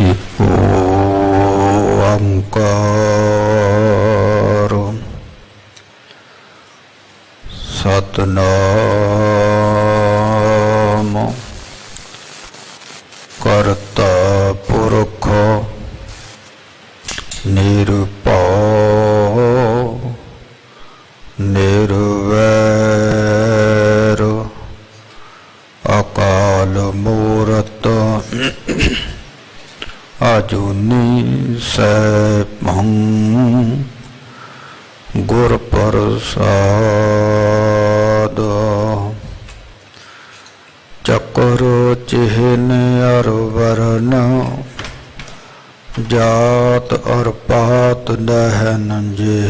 एको ओंकार सतनाम करता पुरख निरभउ निर्वैर अकाल मूरत अजूनी सैभं गुर प्रसाद चक्र चिन्ह अर वर्ण जात और पात दहन जे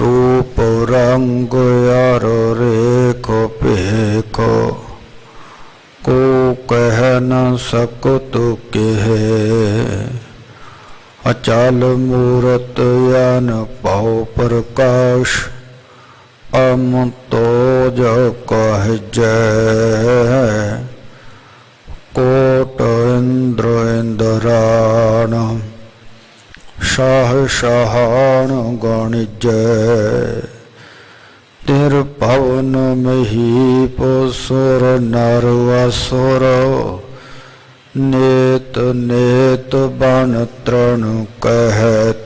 रूप रंग यार रेख पेख को कह न सकत कहे अचल मूरत यान पाओ प्रकाश अमतो जो कह जय कोट इंद्र इंद्राण शाह शाहान गणिजय तिरपवन महीप सुर नर असुर नेत नेत बन तृण कह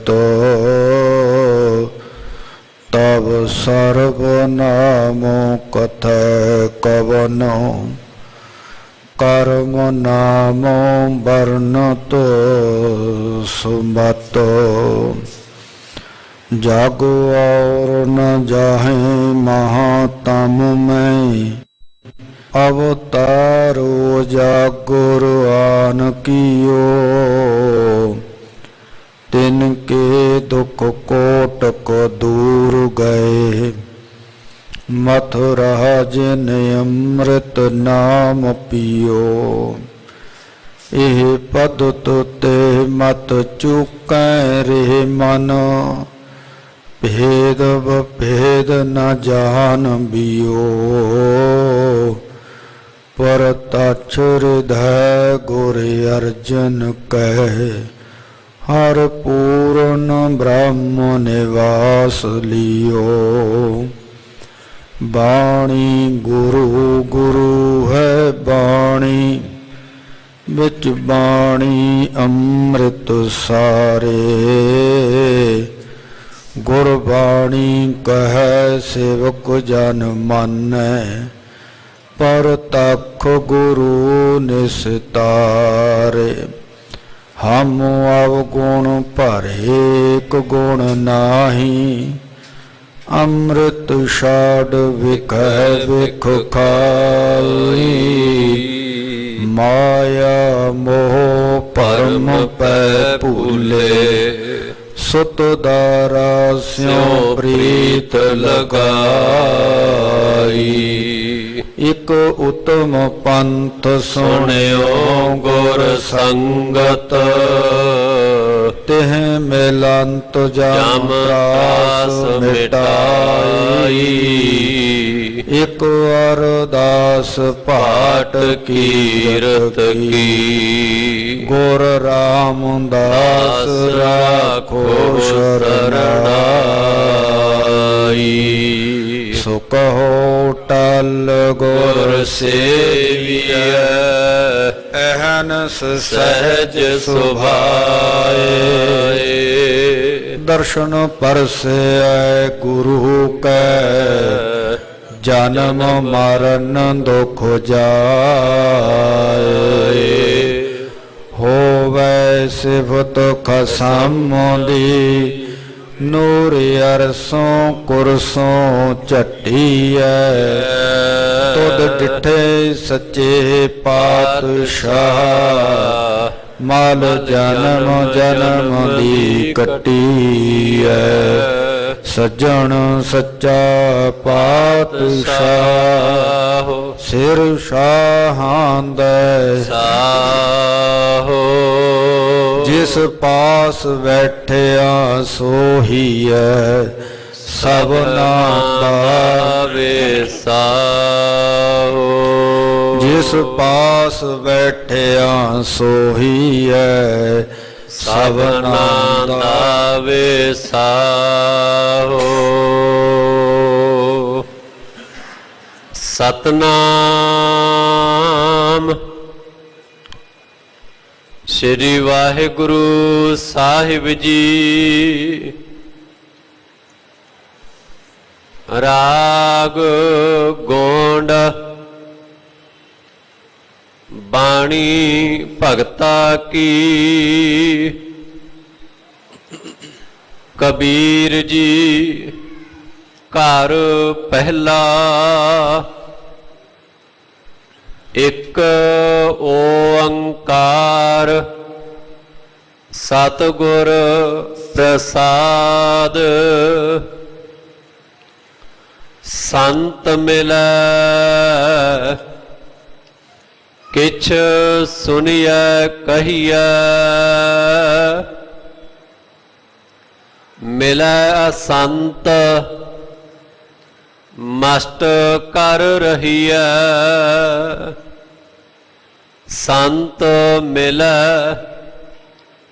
तो तब सर्वनामो कथय कवनो कर्म नामो वर्णतो सुमतो जागो और न जाहे महातम में अवतारो जागुर आन कियो तिनके दुख कोटक दूर गए मथुरा जिन अमृत नाम पियो एह पद तुते मत चूकै रे मन भेद भेद न जान बियो पर तछ हृदय गुर अर्जन कह हर पूर्ण ब्रह्म निवास लियो बाणी गुरु गुरु है बाणी बिच बाणी अमृत सारे गुरबाणी कह सेवक जन मानै पर तख गुरु निस्तारे हम अवगुण भरे एक गुण नाही अमृत छाड़ विकह विख खाई माया मोह परम पै भूले सुत दारा स्यों प्रीत लगाई एक उत्तम पंथ सुनियो गुर संगत तिह मिलंत जम त्रास मिटाई एक अरदास पाठ कीरत की गुर रामदास राखो शरणाई सो कहो टल गुर सेविय अहनस सहज सुभाए दर्शन परसे गुरु कै जन्म मरण दुख जाए होवै सिफत खसम दी नूर अरसों कुरसों चट्टियै तुद डिठे सच्चे पातशाह माल जन्म जन्म दी कट्टियै सज्जन सच्चा पातशाह सिर शाहां दै साहो जिस पास बैठिया सोही है सबना पावे साहो ਜਿਸ ਪਾਸ ਬੈਠਿਆ ਸੋਹੀਐ ਸਭਨਾ ਦਾ ਵਿਸਾਹੋ। ਸਤਨਾਮ ਸ੍ਰੀ ਵਾਹਿਗੁਰੂ ਸਾਹਿਬ ਜੀ। ਰਾਗ ਗੋਂਡ ਬਾਣੀ ਭਗਤਾ ਕੀ। ਕਬੀਰ ਜੀ ਘਰ ਪਹਿਲਾ ਇੱਕ ਓੰਕਾਰ ਸਤਿਗੁਰ ਪ੍ਰਸਾਦ। ਸੰਤ ਮਿਲੈ ਕਿਛ ਸੁਣੀਐ ਕਹੀਐ ਮਿਲੈ ਅਸੰਤ ਮਸਤ ਕਰ ਰਹੀਐ। ਸੰਤ ਮਿਲੈ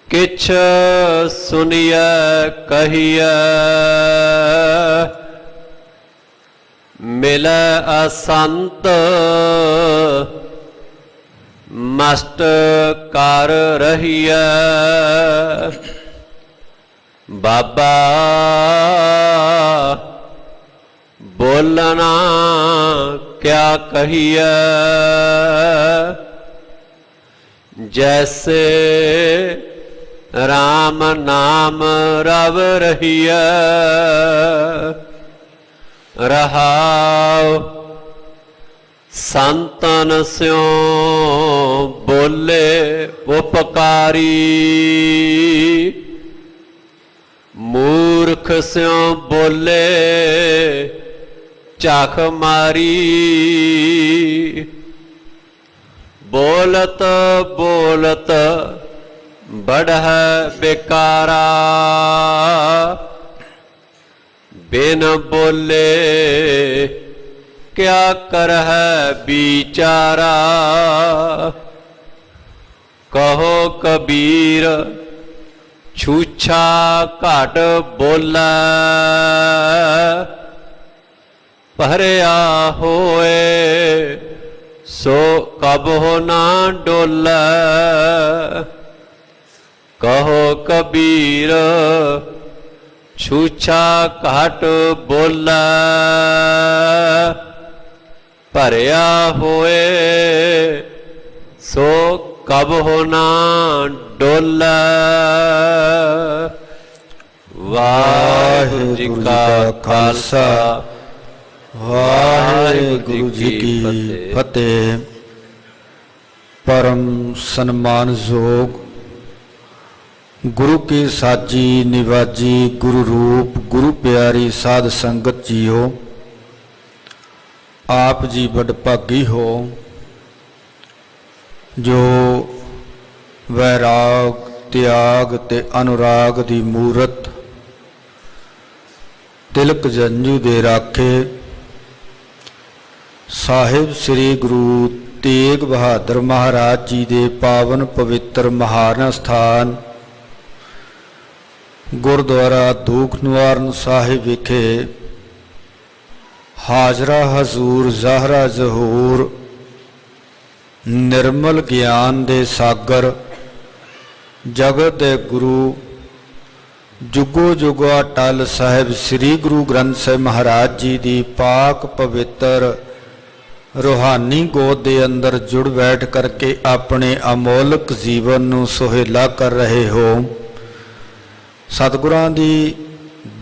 ਕਿਛ ਸੁਣੀਐ ਕਹੀਐ ਮਿਲੈ ਅਸੰਤ ਮਸਤ ਕਰ ਰਹੀਐ। ਬਾਬਾ ਬੋਲਣਾ ਕਿਆ ਕਹੀਐ ਜੈਸੇ ਰਾਮ ਨਾਮ ਰਵ ਰਹੀਐ। ਰਹਾਉ ਸੰਤਨ ਸਿਉ ਬੋਲੇ ਉਪਕਾਰੀ ਮੂਰਖ ਸਿਉ ਬੋਲੇ ਝਖ ਮਾਰੀ। ਬੋਲਤ ਬੋਲਤ ਬੜ੍ਹੈ ਬਿਕਾਰਾ ਬਿਨ ਬੋਲੇ ਕਿਆ ਕਰਹਿ ਵਿਚਾਰਾ। ਕਹੋ ਕਬੀਰ ਛੂਛਾ ਘਟ ਬੋਲੈ ਭਰਿਆ ਹੋਏ ਸੋ ਕਬਹੁ ਨਾ ਡੋਲੈ। ਕਹੋ ਕਬੀਰ ਛੂਛਾ ਘਟ ਬੋਲੈ ਭਰਿਆ ਹੋਏ ਸੋ ਕਬਹੁ ਨਾ ਡੋਲੈ। ਵਾਹਿਗੁਰੂ ਜੀ ਕਾ ਖਾਲਸਾ ਵਾਹਿਗੁਰੂ ਜੀ ਕੀ ਫਤਿਹ। ਪਰਮ ਸਨਮਾਨਯੋਗ ਗੁਰੂ ਕੀ ਸਾਜੀ ਨਿਵਾਜੀ ਗੁਰੂ ਰੂਪ ਗੁਰੂ ਪਿਆਰੀ ਸਾਧ ਸੰਗਤ ਜੀਓ, ਆਪ ਜੀ ਵਡਭਾਗੀ ਹੋ ਜੋ ਵੈਰਾਗ ਤਿਆਗ ਤੇ ਅਨੁਰਾਗ ਦੀ ਮੂਰਤ ਤਿਲਕ ਜੰਝੂ ਦੇ ਰਾਖੇ ਸਾਹਿਬ ਸ੍ਰੀ ਗੁਰੂ ਤੇਗ ਬਹਾਦਰ ਮਹਾਰਾਜ ਜੀ ਦੇ ਪਾਵਨ ਪਵਿੱਤਰ ਮਹਾਨ ਸਥਾਨ ਗੁਰਦੁਆਰਾ ਦੂਖ ਨਿਵਾਰਨ ਸਾਹਿਬ ਵਿਖੇ ਹਾਜ਼ਰਾ ਹਜ਼ੂਰ ਜ਼ਾਹਰਾ ਜ਼ਹੂਰ ਨਿਰਮਲ ਗਿਆਨ ਦੇ ਸਾਗਰ ਜਗਤ ਦੇ ਗੁਰੂ ਜੁਗੋ ਜੁਗੋ ਅਟਲ ਸਾਹਿਬ ਸ੍ਰੀ ਗੁਰੂ ਗ੍ਰੰਥ ਸਾਹਿਬ ਮਹਾਰਾਜ ਜੀ ਦੀ ਪਾਕ ਪਵਿੱਤਰ ਰੂਹਾਨੀ ਗੋਦ ਦੇ ਅੰਦਰ ਜੁੜ ਬੈਠ ਕਰਕੇ ਆਪਣੇ ਅਮੋਲਕ ਜੀਵਨ ਨੂੰ ਸੁਹੇਲਾ ਕਰ ਰਹੇ ਹੋ। ਸਤਿਗੁਰਾਂ ਦੀ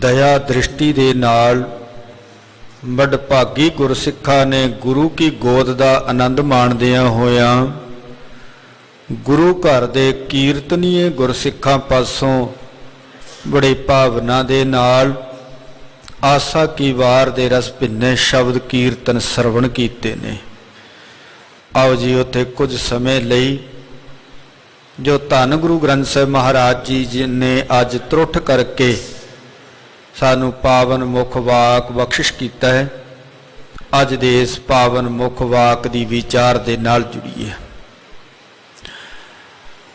ਦਇਆ ਦ੍ਰਿਸ਼ਟੀ ਦੇ ਨਾਲ ਵਡਭਾਗੀ ਗੁਰਸਿੱਖਾਂ ਨੇ ਗੁਰੂ ਕੀ ਗੋਦ ਦਾ ਆਨੰਦ ਮਾਣਦਿਆਂ ਹੋਇਆਂ ਗੁਰੂ ਘਰ ਦੇ ਕੀਰਤਨੀਏ ਗੁਰਸਿੱਖਾਂ ਪਾਸੋਂ ਬੜੀ ਭਾਵਨਾ ਦੇ ਨਾਲ ਆਸਾ ਕੀ ਵਾਰ ਦੇ ਰਸ ਭਿੰਨੇ ਸ਼ਬਦ ਕੀਰਤਨ ਸਰਵਣ ਕੀਤੇ ਨੇ। ਆਓ ਜੀ ਉੱਥੇ ਕੁਝ ਸਮੇਂ ਲਈ ਜੋ ਧੰਨ ਗੁਰੂ ਗ੍ਰੰਥ ਸਾਹਿਬ ਮਹਾਰਾਜ ਜੀ ਨੇ ਅੱਜ ਤਰੁੱਠ ਕਰਕੇ ਸਾਨੂੰ ਪਾਵਨ ਮੁਖ ਵਾਕ ਬਖਸ਼ਿਸ਼ ਕੀਤਾ ਹੈ, ਅੱਜ ਦੇ ਇਸ ਪਾਵਨ ਮੁੱਖ ਵਾਕ ਦੀ ਵਿਚਾਰ ਦੇ ਨਾਲ ਜੁੜੀਏ।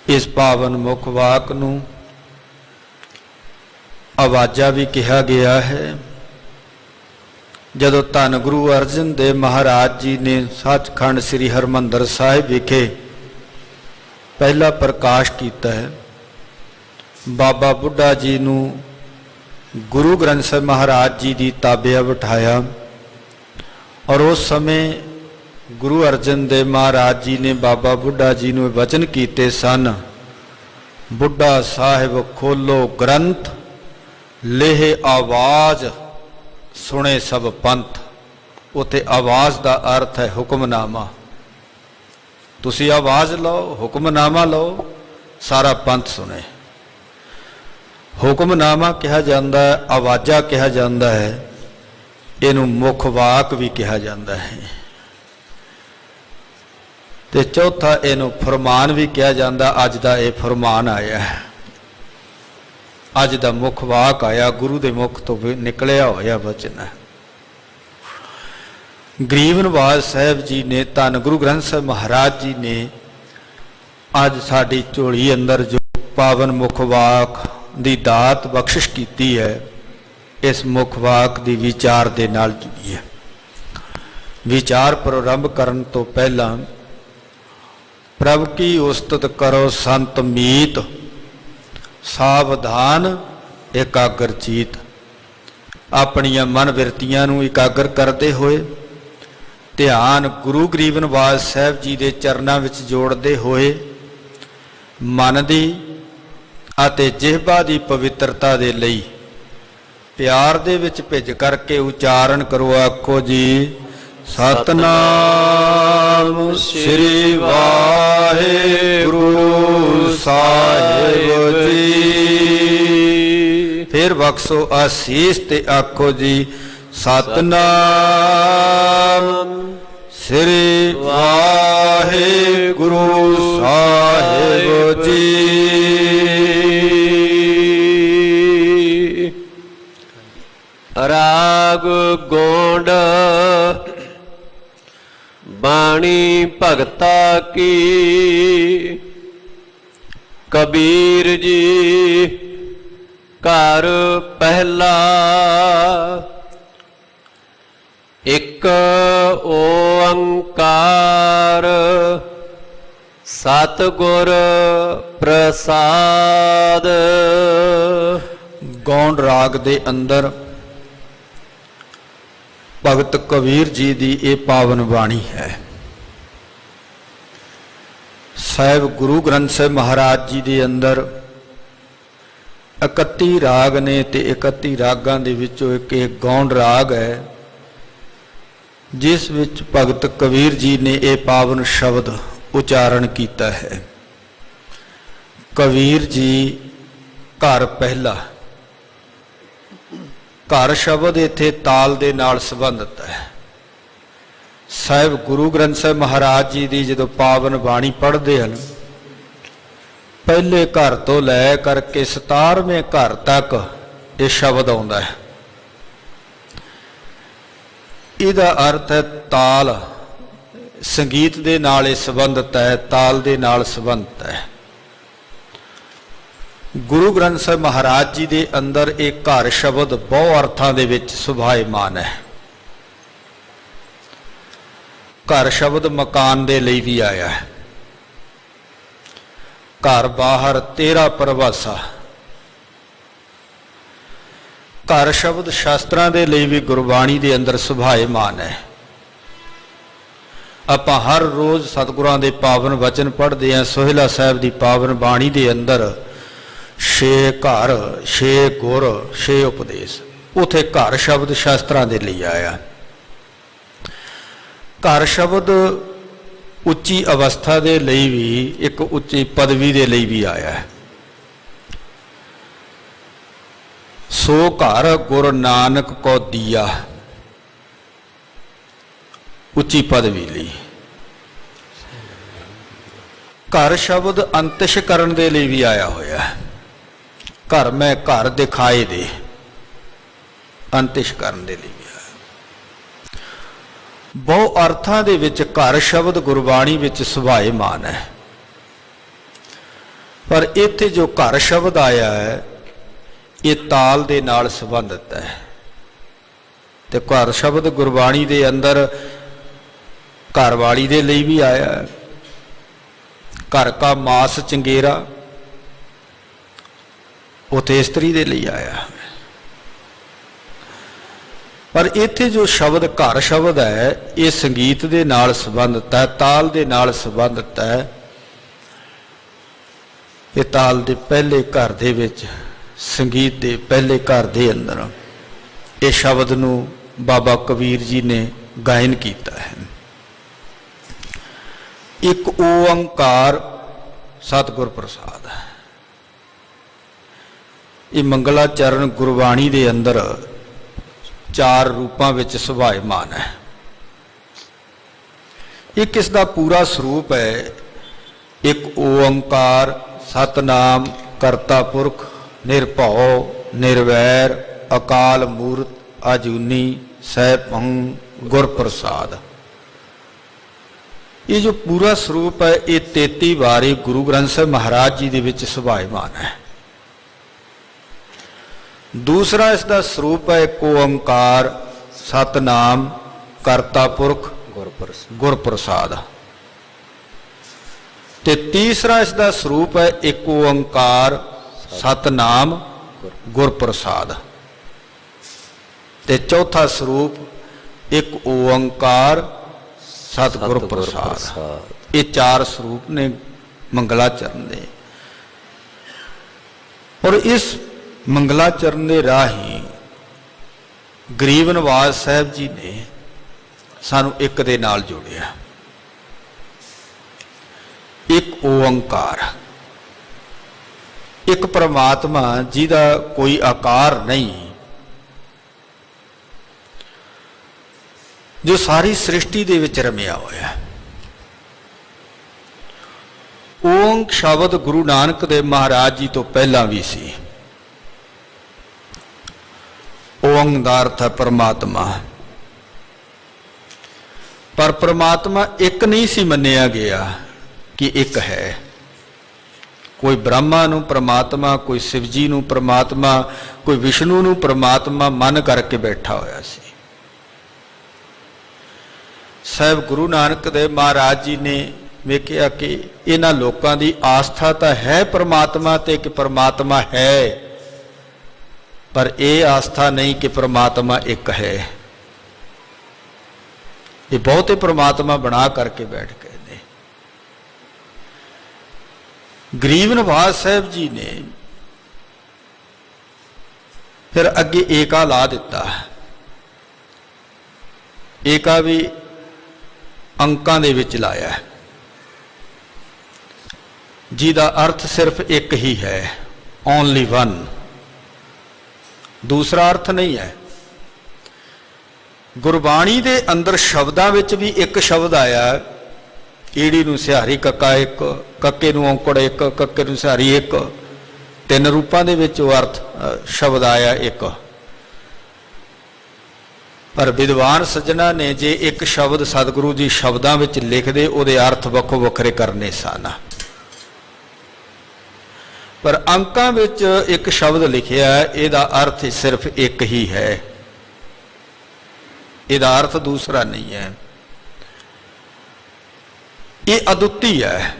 ਇਸ ਪਾਵਨ ਮੁੱਖ ਵਾਕ ਨੂੰ ਆਵਾਜ਼ਾ ਵੀ ਕਿਹਾ ਗਿਆ ਹੈ। ਜਦੋਂ ਧੰਨ ਗੁਰੂ ਅਰਜਨ ਦੇਵ ਮਹਾਰਾਜ ਜੀ ਨੇ ਸੱਚਖੰਡ ਸ੍ਰੀ ਹਰਿਮੰਦਰ ਸਾਹਿਬ ਵਿਖੇ ਪਹਿਲਾ ਪ੍ਰਕਾਸ਼ ਕੀਤਾ ਹੈ, ਬਾਬਾ ਬੁੱਢਾ ਜੀ ਨੂੰ ਗੁਰੂ ਗ੍ਰੰਥ ਸਾਹਿਬ ਮਹਾਰਾਜ ਜੀ ਦੀ ਤਾਬਿਆ ਬਿਠਾਇਆ ਔਰ ਉਸ ਸਮੇਂ ਗੁਰੂ ਅਰਜਨ ਦੇਵ ਮਹਾਰਾਜ ਜੀ ਨੇ ਬਾਬਾ ਬੁੱਢਾ ਜੀ ਨੂੰ ਵਚਨ ਕੀਤੇ ਸਨ, ਬੁੱਢਾ ਸਾਹਿਬ ਖੋਲੋ ਗ੍ਰੰਥ, ਲੇਹ ਆਵਾਜ਼ ਸੁਣੇ ਸਭ ਪੰਥ। ਉੱਥੇ ਆਵਾਜ਼ ਦਾ ਅਰਥ ਹੈ ਹੁਕਮਨਾਮਾ। ਤੁਸੀਂ ਆਵਾਜ਼ ਲਓ, ਹੁਕਮਨਾਮਾ ਲਓ, ਸਾਰਾ ਪੰਥ ਸੁਣੇ। ਹੁਕਮਨਾਮਾ ਕਿਹਾ ਜਾਂਦਾ ਹੈ, ਆਵਾਜ਼ਾ ਕਿਹਾ ਜਾਂਦਾ ਹੈ, ਇਹਨੂੰ ਮੁੱਖ ਵਾਕ ਵੀ ਕਿਹਾ ਜਾਂਦਾ ਹੈ। ਤੇ ਚੌਥਾ ਇਹਨੂੰ ਫਰਮਾਨ ਵੀ ਕਿਹਾ ਜਾਂਦਾ। ਅੱਜ ਦਾ ਇਹ ਫਰਮਾਨ ਆਇਆ ਹੈ, ਅੱਜ ਦਾ ਮੁੱਖ ਵਾਕ ਆਇਆ, ਗੁਰੂ ਦੇ ਮੁਖ ਤੋਂ ਨਿਕਲਿਆ ਹੋਇਆ ਵਚਨ ਹੈ। ਗਰੀਬ ਨਿਵਾਜ ਸਾਹਿਬ ਜੀ ਨੇ, ਧੰਨ ਗੁਰੂ ਗ੍ਰੰਥ ਸਾਹਿਬ ਮਹਾਰਾਜ ਜੀ ਨੇ ਅੱਜ ਸਾਡੀ ਝੋਲੀ ਅੰਦਰ ਜੋ ਪਾਵਨ ਮੁੱਖ ਵਾਕ ਦੀ ਦਾਤ ਬਖਸ਼ਿਸ਼ ਕੀਤੀ ਹੈ, ਇਸ ਮੁੱਖ ਵਾਕ ਦੀ ਵਿਚਾਰ ਦੇ ਨਾਲ ਜੁੜੀ ਹੈ। ਵਿਚਾਰ ਪ੍ਰਾਰੰਭ ਕਰਨ ਤੋਂ ਪਹਿਲਾਂ ਪ੍ਰਭ ਕੀ ਉਸਤਤ ਕਰੋ ਸੰਤ ਮੀਤ, ਸਾਵਧਾਨ ਇਕਾਗਰ ਚੀਤ। ਆਪਣੀਆਂ ਮਨ ਬਿਰਤੀਆਂ ਨੂੰ ਇਕਾਗਰ ਕਰਦੇ ਹੋਏ, ਧਿਆਨ ਗੁਰੂ ਗਰੀਬ ਨਿਵਾਜ ਸਾਹਿਬ ਜੀ ਦੇ ਚਰਨਾਂ ਵਿੱਚ ਜੋੜਦੇ ਹੋਏ, ਮਨ ਦੀ ਅਤੇ ਜਿਹਬਾ ਦੀ ਪਵਿੱਤਰਤਾ ਦੇ ਲਈ ਪਿਆਰ ਦੇ ਵਿੱਚ ਭਿੱਜ ਕਰਕੇ ਉਚਾਰਨ ਕਰੋ। ਆਖੋ ਜੀ ਸਤਨਾਮ ਸ੍ਰੀ ਵਾਹਿਗੁਰੂ ਸਾਹਿਬ ਜੀ। ਫਿਰ ਬਖਸ਼ੋ ਆਸੀਸ ਤੇ ਆਖੋ ਜੀ ਸਤਨਾਮ ਸ੍ਰੀ ਵਾਹਿਗੁਰੂ ਸਾਹਿਬ ਜੀ। ਰਾਗ ਗੋਂਡ ਬਾਣੀ ਭਗਤਾ ਕੀ, ਕਬੀਰ ਜੀ ਘਰ ਪਹਿਲਾ। ਇੱਕ ਓੰਕਾਰ ਸਤਿਗੁਰ ਪ੍ਰਸਾਦ। ਗੌਂਡ ਰਾਗ ਦੇ ਅੰਦਰ ਭਗਤ ਕਬੀਰ ਜੀ ਦੀ ਇਹ ਪਾਵਨ ਬਾਣੀ ਹੈ। ਸਾਹਿਬ ਗੁਰੂ ਗ੍ਰੰਥ ਸਾਹਿਬ ਮਹਾਰਾਜ ਜੀ ਦੇ ਅੰਦਰ 31 ਰਾਗ ਨੇ ਤੇ 31 ਰਾਗਾਂ ਦੇ ਵਿੱਚੋਂ ਇੱਕ ਇਹ ਗੌਂਡ ਰਾਗ ਹੈ, ਜਿਸ ਵਿੱਚ ਭਗਤ ਕਬੀਰ ਜੀ ਨੇ ਇਹ ਪਾਵਨ ਸ਼ਬਦ ਉਚਾਰਨ ਕੀਤਾ ਹੈ। ਕਬੀਰ ਜੀ ਘਰ ਪਹਿਲਾ। ਘਰ ਸ਼ਬਦ ਇੱਥੇ ਤਾਲ ਦੇ ਨਾਲ ਸੰਬੰਧਿਤ ਹੈ। ਸਾਹਿਬ ਗੁਰੂ ਗ੍ਰੰਥ ਸਾਹਿਬ ਮਹਾਰਾਜ ਜੀ ਦੀ ਜਦੋਂ ਪਾਵਨ ਬਾਣੀ ਪੜ੍ਹਦੇ ਹਨ, ਪਹਿਲੇ ਘਰ ਤੋਂ ਲੈ ਕਰਕੇ 17ਵੇਂ ਘਰ ਤੱਕ ਇਹ ਸ਼ਬਦ ਆਉਂਦਾ ਹੈ। ਇਹਦਾ ਅਰਥ ਹੈ ਤਾਲ, ਸੰਗੀਤ ਦੇ ਨਾਲ ਇਹ ਸੰਬੰਧਿਤ ਹੈ, ਤਾਲ ਦੇ ਨਾਲ ਸੰਬੰਧਿਤ ਹੈ। ਗੁਰੂ ਗ੍ਰੰਥ ਸਾਹਿਬ ਮਹਾਰਾਜ ਜੀ ਦੇ ਅੰਦਰ ਇਹ ਘਰ ਸ਼ਬਦ ਬਹੁ ਅਰਥਾਂ ਦੇ ਵਿੱਚ ਸੁਭਾਏਮਾਨ ਹੈ। ਘਰ ਸ਼ਬਦ ਮਕਾਨ ਦੇ ਲਈ ਵੀ ਆਇਆ ਹੈ। ਘਰ ਬਾਹਰ ਤੇਰਾ ਪਰਵਾਸਾ। ਘਰ ਸ਼ਬਦ ਸ਼ਾਸਤਰਾਂ ਦੇ ਲਈ ਵੀ ਗੁਰਬਾਣੀ ਦੇ ਅੰਦਰ ਸੁਭਾਏਮਾਨ ਹੈ। ਆਪਾਂ ਹਰ ਰੋਜ਼ ਸਤਿਗੁਰਾਂ ਦੇ ਪਾਵਨ ਵਚਨ ਪੜ੍ਹਦੇ ਹਾਂ। ਸੋਹਿਲਾ ਸਾਹਿਬ ਦੀ ਪਾਵਨ ਬਾਣੀ ਦੇ ਅੰਦਰ 6 ਘਰ, 6 ਗੁਰ, 6 ਉਪਦੇਸ਼। ਉਥੇ ਘਰ ਸ਼ਬਦ ਸ਼ਾਸਤਰਾਂ ਦੇ ਲਈ ਆਇਆ। ਘਰ ਸ਼ਬਦ ਉੱਚੀ ਅਵਸਥਾ ਦੇ ਲਈ ਵੀ, ਇੱਕ ਉੱਚੀ ਪਦਵੀ ਦੇ ਲਈ ਵੀ ਆਇਆ ਹੈ। ਸੋ ਘਰ ਗੁਰ ਨਾਨਕ ਕੋ ਦੀਆ, ਉੱਚੀ ਪਦਵੀ ਲਈ। ਘਰ ਸ਼ਬਦ ਅੰਤਿਸ਼ ਕਰਨ ਦੇ ਲਈ ਵੀ ਆਇਆ ਹੋਇਆ ਹੈ। ਘਰ ਮੈਂ ਘਰ ਦਿਖਾਏ ਦੇ, ਅੰਤਿਸ਼ ਕਰਨ ਦੇ ਲਈ ਵੀ ਆਇਆ। ਬਹੁ ਅਰਥਾਂ ਦੇ ਵਿੱਚ ਘਰ ਸ਼ਬਦ ਗੁਰਬਾਣੀ ਵਿੱਚ ਸੁਭਾਏਮਾਨ ਹੈ, ਪਰ ਇੱਥੇ ਜੋ ਘਰ ਸ਼ਬਦ ਆਇਆ ਹੈ ਇਹ ਤਾਲ ਦੇ ਨਾਲ ਸੰਬੰਧਿਤ ਹੈ। ਤੇ ਘਰ ਸ਼ਬਦ ਗੁਰਬਾਣੀ ਦੇ ਅੰਦਰ ਘਰਵਾਲੀ ਦੇ ਲਈ ਵੀ ਆਇਆ ਹੈ, ਘਰ ਕਾ ਮਾਸ ਚੰਗੇਰਾ ਉੱਥੇ ਇਸਤਰੀ ਦੇ ਲਈ ਆਇਆ। ਪਰ ਇੱਥੇ ਜੋ ਸ਼ਬਦ ਘਰ ਸ਼ਬਦ ਹੈ ਇਹ ਸੰਗੀਤ ਦੇ ਨਾਲ ਸੰਬੰਧਿਤ ਹੈ, ਤਾਲ ਦੇ ਨਾਲ ਸੰਬੰਧਿਤ ਹੈ। ਇਹ ਤਾਲ ਦੇ ਪਹਿਲੇ ਘਰ ਦੇ ਵਿੱਚ, ਸੰਗੀਤ ਦੇ ਪਹਿਲੇ ਘਰ ਦੇ ਅੰਦਰ ਇਹ ਸ਼ਬਦ ਨੂੰ ਬਾਬਾ ਕਬੀਰ ਜੀ ਨੇ ਗਾਇਨ ਕੀਤਾ ਹੈ। ਇੱਕ ਓੰਕਾਰ ਸਤਿਗੁਰ ਪ੍ਰਸਾਦ ਹੈ। ਇਹ ਮੰਗਲਾਚਰਨ ਗੁਰਬਾਣੀ ਦੇ ਅੰਦਰ 4 ਰੂਪਾਂ ਵਿੱਚ ਸੁਭਾਏਮਾਨ ਹੈ। ਇਹ ਕਿਸ ਦਾ ਪੂਰਾ ਸਰੂਪ ਹੈ? ਇੱਕ ਓੰਕਾਰ ਸਤਨਾਮ ਕਰਤਾ ਪੁਰਖ ਨਿਰਭਉ ਨਿਰਵੈਰ ਅਕਾਲ ਮੂਰਤ ਅਜੂਨੀ ਸੈਭੰ ਗੁਰ ਪ੍ਰਸਾਦ। ਇਹ ਜੋ ਪੂਰਾ ਸਰੂਪ ਹੈ ਇਹ 33 ਵਾਰੀ ਗੁਰੂ ਗ੍ਰੰਥ ਸਾਹਿਬ ਮਹਾਰਾਜ ਜੀ ਦੇ ਵਿੱਚ ਸੁਭਾਏਮਾਨ ਹੈ। ਦੂਸਰਾ ਇਸ ਦਾ ਸਰੂਪ ਹੈ ਇੱਕ ਓੰਕਾਰ ਸਤਨਾਮ ਕਰਤਾ ਪੁਰਖ ਗੁਰ ਪ੍ਰਸਾਦ। ਤੇ ਤੀਸਰਾ ਇਸ ਦਾ ਸਰੂਪ ਹੈ ਇੱਕ ਓੰਕਾਰ ਸਤਨਾਮ ਗੁਰ ਪ੍ਰਸਾਦ। ਤੇ ਚੌਥਾ ਸਰੂਪ ਇੱਕ ਓੰਕਾਰ ਸਤਿਗੁਰ ਪ੍ਰਸਾਦ। ਇਹ 4 ਸਰੂਪ ਨੇ ਮੰਗਲਾਚਰਨ ਦੇ। ਔਰ ਇਸ ਮੰਗਲਾਚਰਨ ਦੇ ਰਾਹੀਂ ਗਰੀਬ ਨਵਾਜ਼ ਸਾਹਿਬ ਜੀ ਨੇ ਸਾਨੂੰ ਇੱਕ ਦੇ ਨਾਲ ਜੋੜਿਆ। ਇੱਕ ਓੰਕਾਰ, ਇੱਕ ਪ੍ਰਮਾਤਮਾ ਜਿਹਦਾ ਕੋਈ ਆਕਾਰ ਨਹੀਂ, ਜੋ ਸਾਰੀ ਸ੍ਰਿਸ਼ਟੀ ਦੇ ਵਿੱਚ ਰਮਿਆ ਹੋਇਆ। ਓੰਕ ਸ਼ਬਦ ਗੁਰੂ ਨਾਨਕ ਦੇਵ ਮਹਾਰਾਜ ਜੀ ਤੋਂ ਪਹਿਲਾਂ ਵੀ ਸੀ। ਓੰਕ ਦਾ ਅਰਥ ਹੈ ਪਰਮਾਤਮਾ। ਪਰ ਪਰਮਾਤਮਾ ਇੱਕ ਨਹੀਂ ਸੀ ਮੰਨਿਆ ਗਿਆ ਕਿ ਇੱਕ ਹੈ। ਕੋਈ ਬ੍ਰਹਮਾ ਨੂੰ ਪਰਮਾਤਮਾ, ਕੋਈ ਸ਼ਿਵ ਜੀ ਨੂੰ ਪਰਮਾਤਮਾ, ਕੋਈ ਵਿਸ਼ਨੂੰ ਨੂੰ ਪਰਮਾਤਮਾ ਮੰਨ ਕਰਕੇ ਬੈਠਾ ਹੋਇਆ ਸੀ। ਸਾਹਿਬ ਗੁਰੂ ਨਾਨਕ ਦੇਵ ਮਹਾਰਾਜ ਜੀ ਨੇ ਵੇਖਿਆ ਕਿ ਇਹਨਾਂ ਲੋਕਾਂ ਦੀ ਆਸਥਾ ਤਾਂ ਹੈ ਪਰਮਾਤਮਾ ਤੇ ਕਿ ਪਰਮਾਤਮਾ ਹੈ, ਪਰ ਇਹ ਆਸਥਾ ਨਹੀਂ ਕਿ ਪਰਮਾਤਮਾ ਇੱਕ ਹੈ। ਇਹ ਬਹੁਤੇ ਪਰਮਾਤਮਾ ਬਣਾ ਕਰਕੇ ਬੈਠ ਗਏ ਨੇ। ਗਰੀਬ ਨਵਾਜ਼ ਸਾਹਿਬ ਜੀ ਨੇ ਫਿਰ ਅੱਗੇ ਏਕਾ ਲਾ ਦਿੱਤਾ। ਏਕਾ ਵੀ ਅੰਕਾਂ ਦੇ ਵਿੱਚ ਲਾਇਆ, ਜਿਹਦਾ ਅਰਥ ਸਿਰਫ ਇੱਕ ਹੀ ਹੈ, ਓਨਲੀ ਵਨ। ਦੂਸਰਾ ਅਰਥ ਨਹੀਂ ਹੈ। ਗੁਰਬਾਣੀ ਦੇ ਅੰਦਰ ਸ਼ਬਦਾਂ ਵਿੱਚ ਵੀ ਇੱਕ ਸ਼ਬਦ ਆਇਆ, ਈੜੀ ਨੂੰ ਸਿਹਾਰੀ ਕੱਕਾ ਇੱਕ, ਕੱਕੇ ਨੂੰ ਔਂਕੜ ਇੱਕ, ਕੱਕੇ ਨੂੰ ਸਿਹਾਰੀ ਇੱਕ। 3 ਰੂਪਾਂ ਦੇ ਵਿੱਚ ਉਹ ਅਰਥ ਸ਼ਬਦ ਆਇਆ ਇੱਕ। ਪਰ ਵਿਦਵਾਨ ਸੱਜਣਾ ਨੇ ਜੇ ਇੱਕ ਸ਼ਬਦ ਸਤਿਗੁਰੂ ਜੀ ਸ਼ਬਦਾਂ ਵਿੱਚ ਲਿਖਦੇ ਉਹਦੇ ਅਰਥ ਵੱਖੋ ਵੱਖਰੇ ਕਰਨੇ ਸਨ। ਪਰ ਅੰਕਾਂ ਵਿੱਚ ਇੱਕ ਸ਼ਬਦ ਲਿਖਿਆ, ਇਹਦਾ ਅਰਥ ਸਿਰਫ ਇੱਕ ਹੀ ਹੈ, ਇਹਦਾ ਅਰਥ ਦੂਸਰਾ ਨਹੀਂ ਹੈ। ਇਹ ਅਦੁੱਤੀ ਹੈ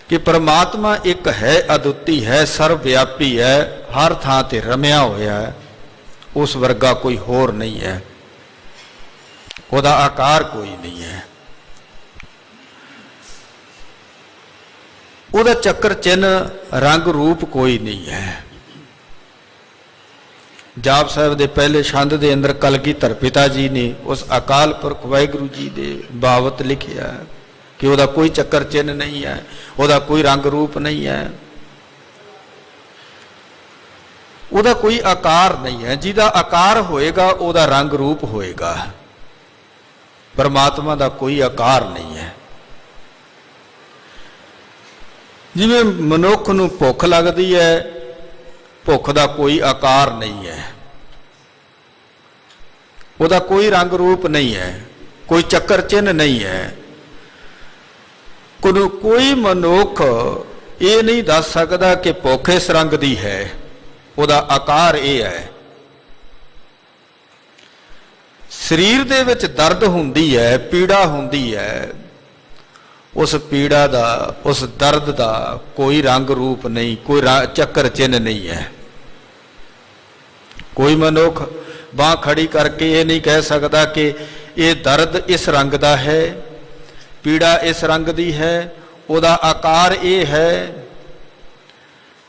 ਕਿ ਪਰਮਾਤਮਾ ਇੱਕ ਹੈ, ਅਦੁੱਤੀ ਹੈ, ਸਰਵ ਵਿਆਪੀ ਹੈ, ਹਰ ਥਾਂ ਤੇ ਰਮਿਆ ਹੋਇਆ ਹੈ। ਉਸ ਵਰਗਾ ਕੋਈ ਹੋਰ ਨਹੀਂ ਹੈ, ਉਹਦਾ ਆਕਾਰ ਕੋਈ ਨਹੀਂ ਹੈ, ਉਹਦਾ ਚੱਕਰ ਚਿੰਨ੍ਹ ਰੰਗ ਰੂਪ ਕੋਈ ਨਹੀਂ ਹੈ। ਜਾਪ ਸਾਹਿਬ ਦੇ ਪਹਿਲੇ ਛੰਦ ਦੇ ਅੰਦਰ ਕਲਗੀਧਰ ਪਿਤਾ ਜੀ ਨੇ ਉਸ ਅਕਾਲ ਪੁਰਖ ਵਾਹਿਗੁਰੂ ਜੀ ਦੇ ਬਾਬਤ ਲਿਖਿਆ ਕਿ ਉਹਦਾ ਕੋਈ ਚੱਕਰ ਚਿੰਨ੍ਹ ਨਹੀਂ ਹੈ, ਉਹਦਾ ਕੋਈ ਰੰਗ ਰੂਪ ਨਹੀਂ ਹੈ, ਉਹਦਾ ਕੋਈ ਆਕਾਰ ਨਹੀਂ ਹੈ। ਜਿਹਦਾ ਆਕਾਰ ਹੋਏਗਾ ਉਹਦਾ ਰੰਗ ਰੂਪ ਹੋਏਗਾ। ਪਰਮਾਤਮਾ ਦਾ ਕੋਈ ਆਕਾਰ ਨਹੀਂ ਹੈ। ਜਿਵੇਂ ਮਨੁੱਖ ਨੂੰ ਭੁੱਖ ਲੱਗਦੀ ਹੈ, ਭੁੱਖ ਦਾ ਕੋਈ ਆਕਾਰ ਨਹੀਂ ਹੈ, ਉਹਦਾ ਕੋਈ ਰੰਗ ਰੂਪ ਨਹੀਂ ਹੈ, कोई चक्कर चिन्ह नहीं है। कोई मनुख ये नहीं दस सकता कि भुख इस रंग दी है, उहदा आकार ये है। शरीर दे विच दर्द हुंदी है, पीड़ा हुंदी है, उस पीड़ा दा, उस दर्द दा कोई रंग रूप नहीं, कोई चक्कर चिन्ह नहीं है। कोई मनुख बांह खड़ी करके ये नहीं कह सकता कि ये दर्द इस रंग दा है, पीड़ा इस रंग दी है, उहदा आकार ये है।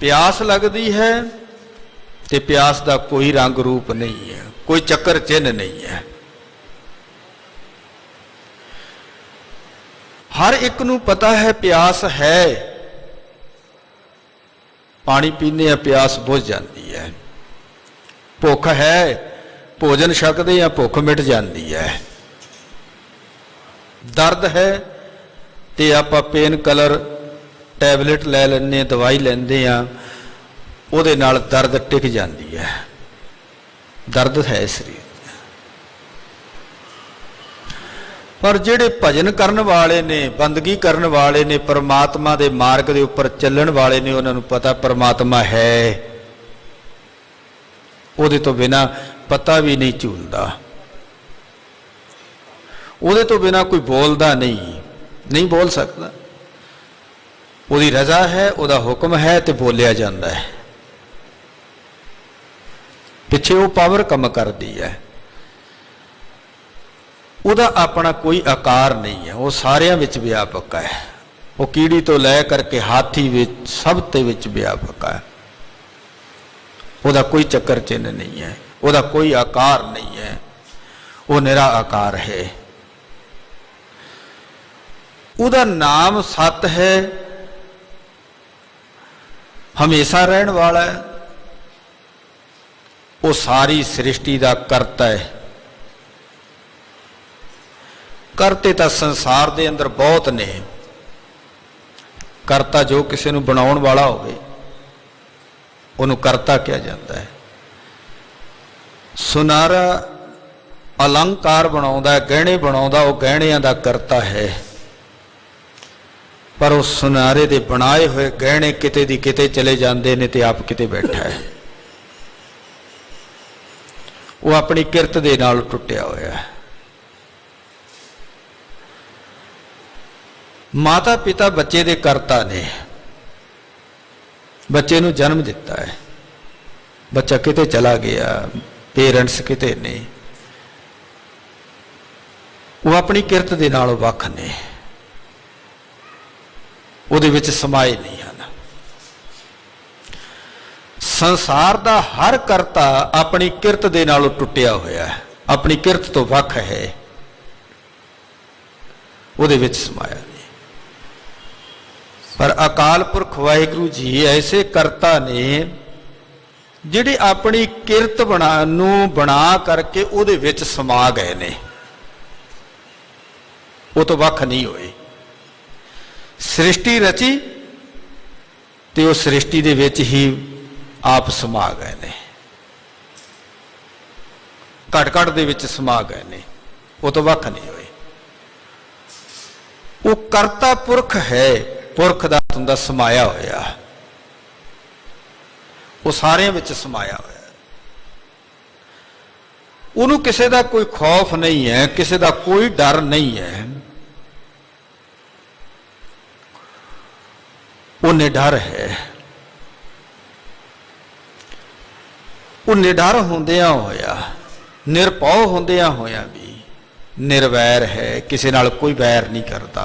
प्यास लगती है ते प्यास दा कोई रंग रूप नहीं है, कोई चक्कर चिन्ह नहीं है। हर एक नूं पता है प्यास है, पानी पीने या प्यास बुझ जाती है। भुख है, भोजन छकदे या भुख मिट जाती है। दर्द है तो आप पेन किलर टैबलेट लै लें, दवाई लेंदे आ, उहदे नाल दर्द टिक जाती है। दर्द है शरीर। पर जिहड़े भजन करन वाले ने, बंदगी करन वाले ने, परमात्मा दे मार्ग दे उपर चलण वाले ने, उन्हां नूं पता परमात्मा है। उहदे तो बिना पता भी नहीं झूलदा, उहदे तो बिना कोई बोलदा नहीं बोल सकता। उहदी रजा है, उहदा हुक्म है तो बोलिया जाता है। पिछे वो पावर कम करती है। उहदा अपना कोई आकार नहीं है, वो सारियां विच व्यापक है। वो कीड़ी तो लै करके हाथी विच सब ते विच व्यापक है। उहदा कोई चक्कर चिन्ह नहीं है, उहदा कोई आकार नहीं है, वो निरा आकार है। उहदा नाम सत है, हमेशा रहन वाला है। वो सारी सृष्टि का करता है। करते तो संसार दे अंदर बहुत ने, करता जो किसी नूं बनाउण वाला होवे उहनूं करता किया जाता है। सुनारा अलंकार बनाउंदा, गहणे बनाउंदा, वो गहणियां दा करता है। पर उस सुनारे दे बनाए हुए गहणे किते दी किते चले जाते ने ते आप किते बैठा है। वो अपनी किरत दे नाल टुटिया होया है। माता पिता बच्चे दे करता ने, बच्चे नूं जन्म दिता है, बच्चा किते चला गया, पेरेंट्स किते ने, वो अपनी किरत दे नाल वख ने, उहदे विच समाए नहीं हैं। संसार दा हर करता अपनी किरत दे नालों टुटिया होया है, अपनी किरत तो वख है, उहदे विच समाया नहीं। पर अकाल पुरख वाहिगुरू जी ऐसे करता ने जिहड़े अपनी किरत बना करके उहदे विच समा गए ने, वो तो वख नहीं होए। सृष्टि रची तो उस सृष्टि दे विच ही आप समा गए ने, घट घट दे विच समा गए ने, वो तो वख नहीं होए। वो करता पुरख है, पुरख दा हुंदा समाया होया, वो सारियां विच समाया होया। उहनूं किसे दा कोई खौफ नहीं है, किसे दा कोई डर नहीं है। वो निडर है। वो निडर होंदियां होया, निरभौ होंदियां होया भी निर्वैर है, किसी नाल कोई वैर नहीं करता।